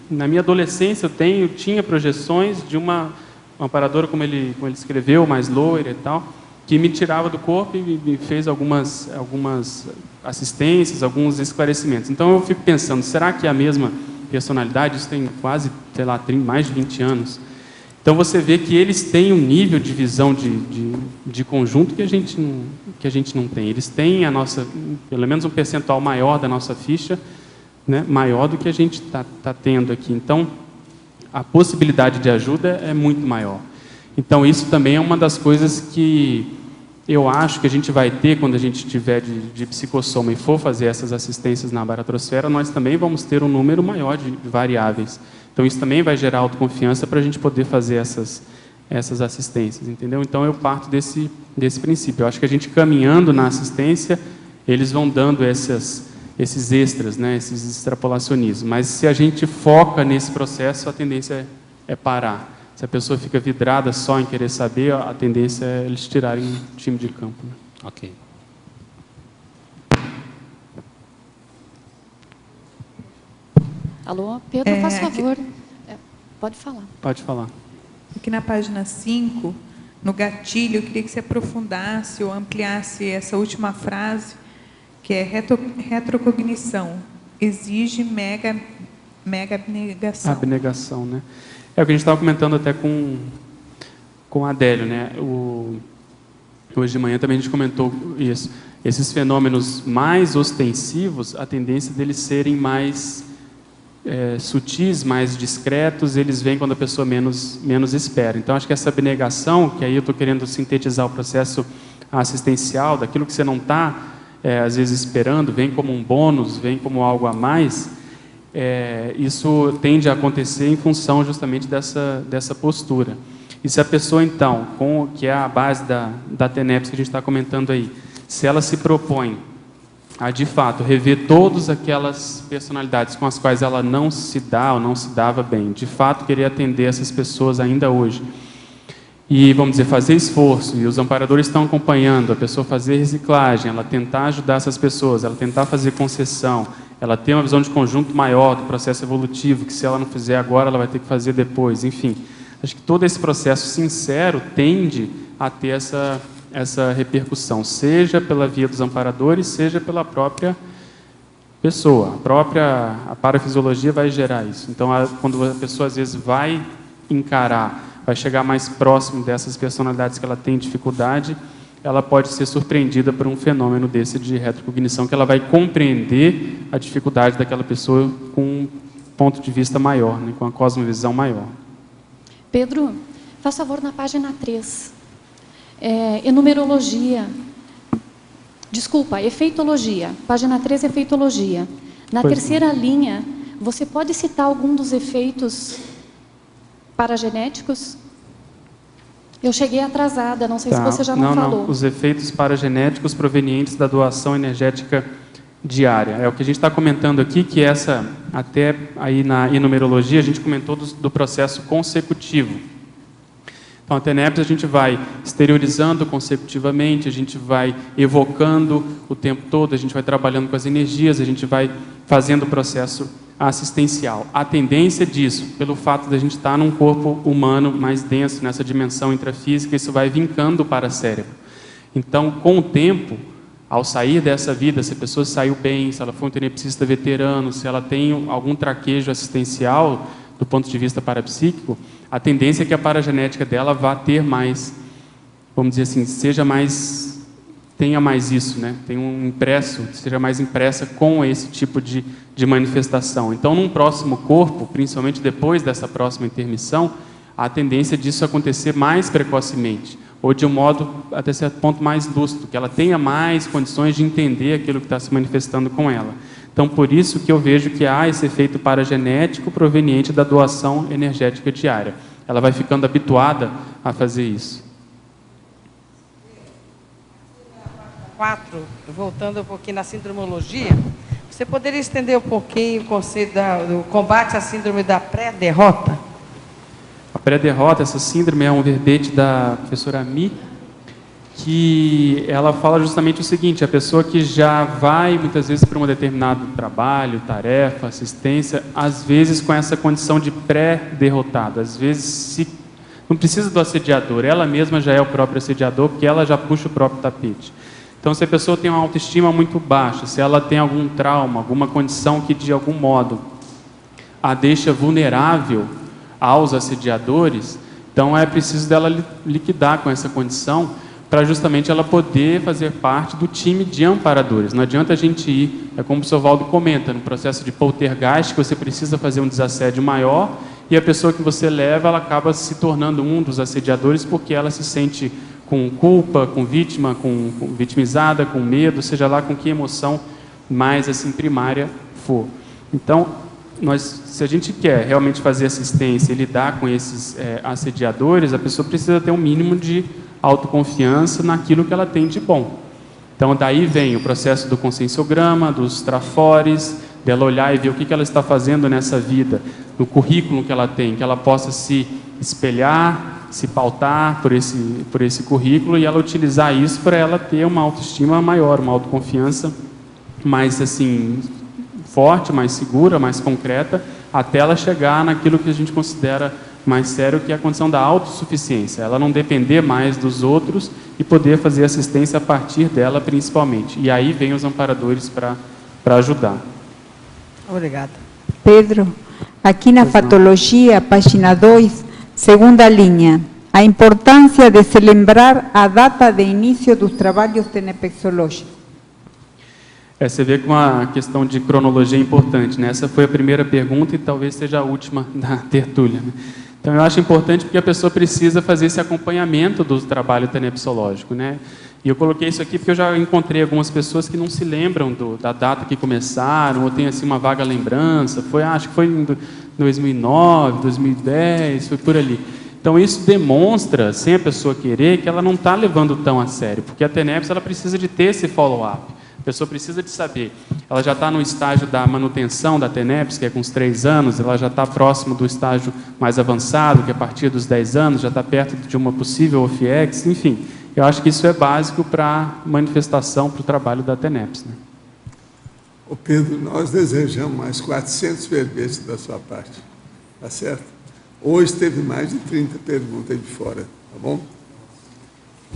na minha adolescência eu tinha projeções de uma amparadora, como ele escreveu, mais loira e tal, que me tirava do corpo e me fez algumas assistências, alguns esclarecimentos. Então eu fico pensando, será que é a mesma personalidade? Isso tem quase, sei lá, mais de 20 anos. Então você vê que eles têm um nível de visão de conjunto que a gente não tem. Eles têm pelo menos um percentual maior da nossa ficha, né, maior do que a gente está tendo aqui. Então, a possibilidade de ajuda é muito maior. Então, isso também é uma das coisas que eu acho que a gente vai ter quando a gente tiver de psicossoma e for fazer essas assistências na baratrosfera, nós também vamos ter um número maior de variáveis. Então, isso também vai gerar autoconfiança para a gente poder fazer essas assistências, entendeu? Então, eu parto desse princípio. Eu acho que a gente caminhando na assistência, eles vão dando esses extras, né, esses extrapolacionismos. Mas se a gente foca nesse processo, a tendência é parar. Se a pessoa fica vidrada só em querer saber, a tendência é eles tirarem o time de campo. Né? Ok. Alô, Pedro, faz favor. Pode falar. Pode falar. Aqui na página 5, no gatilho, eu queria que você aprofundasse ou ampliasse essa última frase, que é retrocognição. Exige mega abnegação. Abnegação, né? É o que a gente estava comentando até com a Adélio, né? Hoje de manhã também a gente comentou isso. Esses fenômenos mais ostensivos, a tendência deles serem mais sutis, mais discretos, eles vêm quando a pessoa menos espera. Então, acho que essa abnegação, que aí eu estou querendo sintetizar o processo assistencial, daquilo que você não está, às vezes, esperando, vem como um bônus, vem como algo a mais, isso tende a acontecer em função justamente dessa postura. E se a pessoa, então, que é a base da TENEPS que a gente está comentando aí, se ela se propõe a, de fato, rever todas aquelas personalidades com as quais ela não se dá ou não se dava bem, de fato, querer atender essas pessoas ainda hoje, e, vamos dizer, fazer esforço, e os amparadores estão acompanhando, a pessoa fazer reciclagem, ela tentar ajudar essas pessoas, ela tentar fazer concessão, ela ter uma visão de conjunto maior do processo evolutivo, que se ela não fizer agora, ela vai ter que fazer depois, enfim. Acho que todo esse processo sincero tende a ter essa repercussão, seja pela via dos amparadores, seja pela própria pessoa. A parafisiologia vai gerar isso. Então, quando a pessoa, às vezes, vai encarar, vai chegar mais próximo dessas personalidades que ela tem dificuldade, ela pode ser surpreendida por um fenômeno desse de retrocognição, que ela vai compreender a dificuldade daquela pessoa com um ponto de vista maior, né, com a cosmovisão maior. Pedro, faz favor na página 3. Enumerologia. Desculpa, efeitologia. Página 3, efeitologia. Na terceira linha, você pode citar algum dos efeitos paragenéticos? Eu cheguei atrasada, não sei se você já não falou. Não, os efeitos paragenéticos provenientes da doação energética diária. É o que a gente está comentando aqui, que até aí na enumerologia, a gente comentou do processo consecutivo. Então, a TENEPS a gente vai exteriorizando consecutivamente, a gente vai evocando o tempo todo, a gente vai trabalhando com as energias, a gente vai fazendo o processo assistencial. A tendência disso, pelo fato de a gente estar num corpo humano mais denso, nessa dimensão intrafísica, isso vai vincando para o cérebro. Então, com o tempo, ao sair dessa vida, se a pessoa saiu bem, se ela for um tenepsista veterano, se ela tem algum traquejo assistencial do ponto de vista parapsíquico, a tendência é que a paragenética dela vá ter mais, vamos dizer assim, tenha mais isso, né? Tenha seja mais impressa com esse tipo de manifestação. Então, num próximo corpo, principalmente depois dessa próxima intermissão, a tendência disso acontecer mais precocemente, ou de um modo, até certo ponto, mais lúcido, que ela tenha mais condições de entender aquilo que está se manifestando com ela. Então, por isso que eu vejo que há esse efeito paragenético proveniente da doação energética diária. Ela vai ficando habituada a fazer isso. 4, voltando um pouquinho na sindromologia, você poderia estender um pouquinho o conceito do combate à síndrome da pré-derrota? A pré-derrota, essa síndrome é um verbete da professora Mi, que ela fala justamente o seguinte: a pessoa que já vai muitas vezes para um determinado trabalho, tarefa, assistência, às vezes com essa condição de pré-derrotada, às vezes não precisa do assediador, ela mesma já é o próprio assediador, porque ela já puxa o próprio tapete. Então, se a pessoa tem uma autoestima muito baixa, se ela tem algum trauma, alguma condição que de algum modo a deixa vulnerável aos assediadores, então é preciso dela liquidar com essa condição, para justamente ela poder fazer parte do time de amparadores. Não adianta a gente ir, é como o Sr. Valdo comenta, no processo de poltergeist, que você precisa fazer um desassédio maior, e a pessoa que você leva, ela acaba se tornando um dos assediadores, porque ela se sente com culpa, com vítima, com vitimizada, com medo, seja lá com que emoção mais assim primária for. Então, se a gente quer realmente fazer assistência e lidar com esses assediadores, a pessoa precisa ter um mínimo de autoconfiança naquilo que ela tem de bom. Então, daí vem o processo do conscienciograma, dos trafores, dela olhar e ver o que ela está fazendo nessa vida, no currículo que ela tem, que ela possa se espelhar, se pautar por esse currículo e ela utilizar isso para ela ter uma autoestima maior, uma autoconfiança mais assim, forte, mais segura, mais concreta, até ela chegar naquilo que a gente considera mais sério, que é a condição da autossuficiência. Ela não depender mais dos outros e poder fazer assistência a partir dela, principalmente. E aí vem os amparadores para ajudar. Obrigada. Pedro, aqui na Fatologia, página 2, segunda linha, a importância de se lembrar a data de início dos trabalhos tenepexológicos. Você vê que uma questão de cronologia é importante, né? Essa foi a primeira pergunta e talvez seja a última da tertúlia, né? Então, eu acho importante porque a pessoa precisa fazer esse acompanhamento do trabalho tenepsológico, né? E eu coloquei isso aqui porque eu já encontrei algumas pessoas que não se lembram da data que começaram, ou tem assim uma vaga lembrança, acho que foi em 2009, 2010, foi por ali. Então, isso demonstra, sem a pessoa querer, que ela não está levando tão a sério, porque a TENEPS ela precisa de ter esse follow-up. A pessoa precisa de saber, ela já está no estágio da manutenção da TENEPS, que é com os 3 anos, ela já está próximo do estágio mais avançado, que é a partir dos 10 anos, já está perto de uma possível OFIEX, enfim. Eu acho que isso é básico para a manifestação, para o trabalho da TENEPS, né? Ô Pedro, nós desejamos mais 400 verbetes da sua parte, tá certo? Hoje teve mais de 30 perguntas aí de fora, tá bom?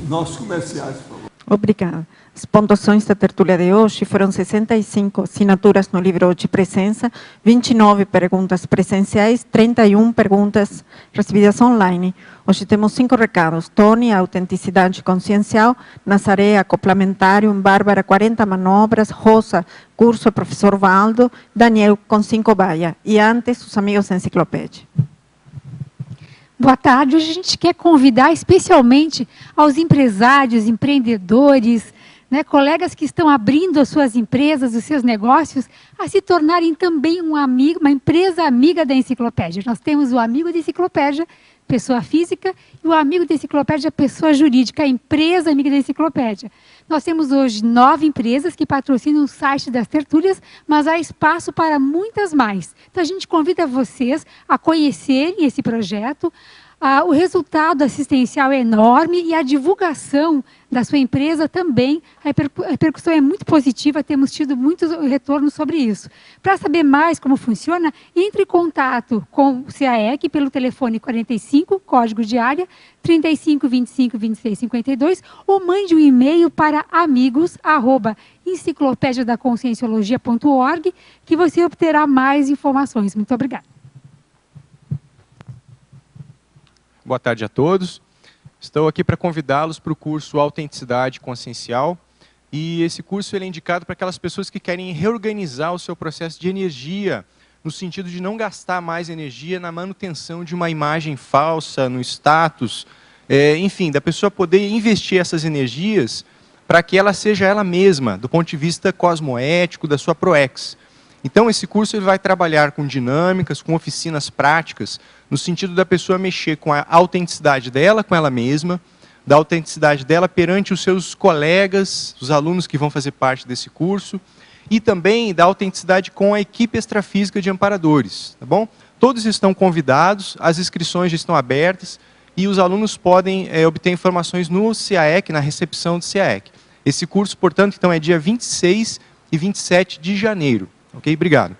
Nossos comerciais, por favor. Obrigada. As pontuações da tertúlia de hoje foram 65 assinaturas no livro de presença, 29 perguntas presenciais, 31 perguntas recebidas online. Hoje temos 5 recados. Tony, autenticidade consciencial. Nazaré, acoplamentário. Bárbara, 40 manobras. Rosa, curso professor Valdo. Daniel, com 5 baia. E antes, os amigos da enciclopédia. Boa tarde. Hoje a gente quer convidar especialmente aos empresários, empreendedores, né, colegas que estão abrindo as suas empresas, os seus negócios, a se tornarem também um amigo, uma empresa amiga da enciclopédia. Nós temos o amigo da enciclopédia, pessoa física, e o amigo da enciclopédia, pessoa jurídica, a empresa amiga da enciclopédia. Nós temos hoje 9 empresas que patrocinam o site das tertúlias, mas há espaço para muitas mais. Então a gente convida vocês a conhecerem esse projeto. O resultado assistencial é enorme e a divulgação da sua empresa também, a repercussão é muito positiva, temos tido muitos retornos sobre isso. Para saber mais como funciona, entre em contato com o CAEC pelo telefone 45, código de área, 35 25 26 52, ou mande um e-mail para amigos@enciclopediadaconscienciologia.org, que você obterá mais informações. Muito obrigada. Boa tarde a todos. Estou aqui para convidá-los para o curso Autenticidade Consciencial. E esse curso ele é indicado para aquelas pessoas que querem reorganizar o seu processo de energia, no sentido de não gastar mais energia na manutenção de uma imagem falsa, no status, enfim, da pessoa poder investir essas energias para que ela seja ela mesma, do ponto de vista cosmoético, da sua ProEx. Então, esse curso ele vai trabalhar com dinâmicas, com oficinas práticas, no sentido da pessoa mexer com a autenticidade dela, com ela mesma, da autenticidade dela perante os seus colegas, os alunos que vão fazer parte desse curso, e também da autenticidade com a equipe extrafísica de amparadores, tá bom? Todos estão convidados, as inscrições já estão abertas, e os alunos podem obter informações no CAEC, na recepção do CAEC. Esse curso, portanto, então, é dia 26 e 27 de janeiro. Ok? Obrigado.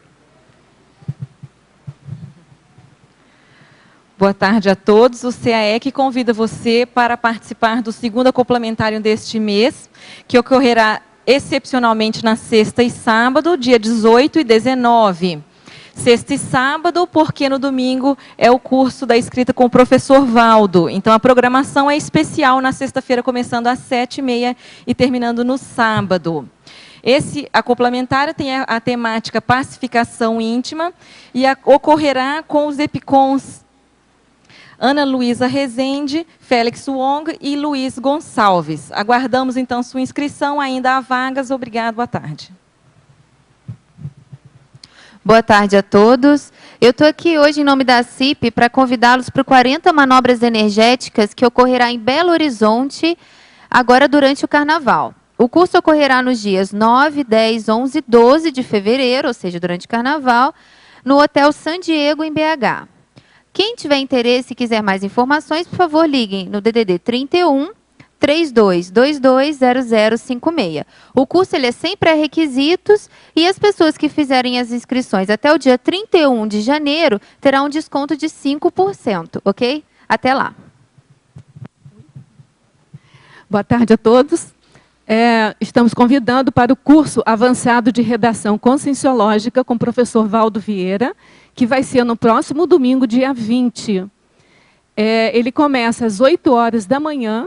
Boa tarde a todos. O CAEC convida você para participar do segundo acoplamentário deste mês, que ocorrerá excepcionalmente na sexta e sábado, dia 18 e 19. Sexta e sábado, porque no domingo é o curso da escrita com o professor Valdo. Então, a programação é especial na sexta-feira, começando às 7h30 e terminando no sábado. Esse acoplamentário tem a temática pacificação íntima e ocorrerá com os EPICONs Ana Luísa Rezende, Félix Wong e Luiz Gonçalves. Aguardamos, então, sua inscrição. Ainda há vagas. Obrigado. Boa tarde. Boa tarde a todos. Eu estou aqui hoje em nome da CIP para convidá-los para o 40 Manobras Energéticas que ocorrerá em Belo Horizonte, agora durante o Carnaval. O curso ocorrerá nos dias 9, 10, 11 e 12 de fevereiro, ou seja, durante o Carnaval, no Hotel San Diego, em BH. Quem tiver interesse e quiser mais informações, por favor, liguem no DDD 31 3222 0056. O curso ele é sem pré-requisitos e as pessoas que fizerem as inscrições até o dia 31 de janeiro terão um desconto de 5%, ok? Até lá. Boa tarde a todos. Estamos convidando para o curso avançado de redação conscienciológica com o professor Valdo Vieira, que vai ser no próximo domingo, dia 20. Ele começa às 8 horas da manhã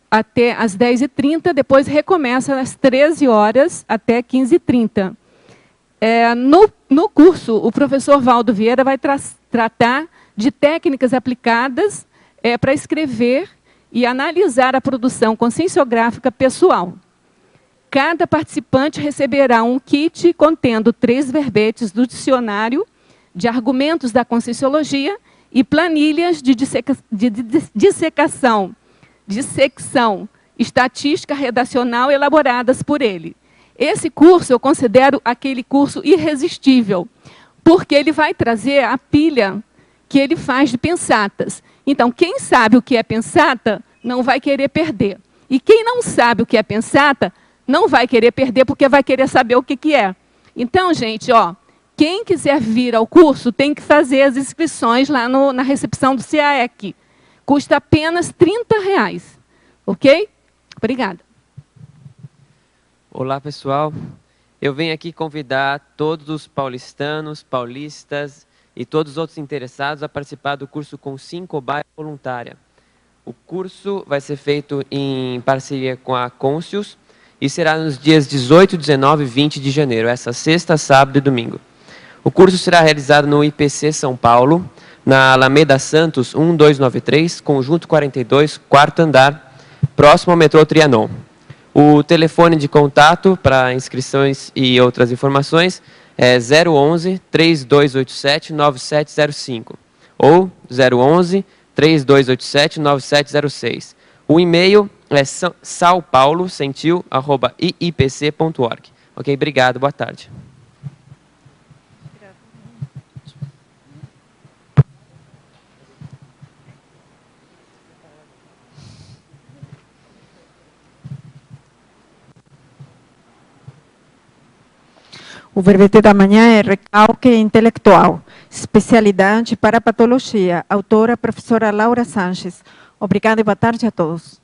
até às 10h30, depois recomeça às 13 horas até 15h30. No curso, o professor Valdo Vieira vai tratar de técnicas aplicadas para escrever e analisar a produção conscienciográfica pessoal. Cada participante receberá um kit contendo 3 verbetes do dicionário de argumentos da Conscienciologia e planilhas de dissecção estatística redacional elaboradas por ele. Esse curso eu considero aquele curso irresistível, porque ele vai trazer a pilha que ele faz de pensatas. Então, quem sabe o que é pensata, não vai querer perder. E quem não sabe o que é pensata, não vai querer perder, porque vai querer saber o que é. Então, gente, quem quiser vir ao curso tem que fazer as inscrições lá na recepção do CAEC. Custa apenas R$30. Ok? Obrigada. Olá, pessoal. Eu venho aqui convidar todos os paulistanos, paulistas e todos os outros interessados a participar do curso Consim Cobaia Voluntária. O curso vai ser feito em parceria com a Conscius e será nos dias 18, 19 e 20 de janeiro, essa sexta, sábado e domingo. O curso será realizado no IPC São Paulo, na Alameda Santos 1293, Conjunto 42, quarto andar, próximo ao metrô Trianon. O telefone de contato para inscrições e outras informações é 011 3287 9705 ou 011 3287 9706. O e-mail é saopaulo@iipc.org. Ok, obrigado, boa tarde. O verbete da manhã é recalque intelectual, especialidade para patologia, autora professora Laura Sanches. Obrigada e boa tarde a todos.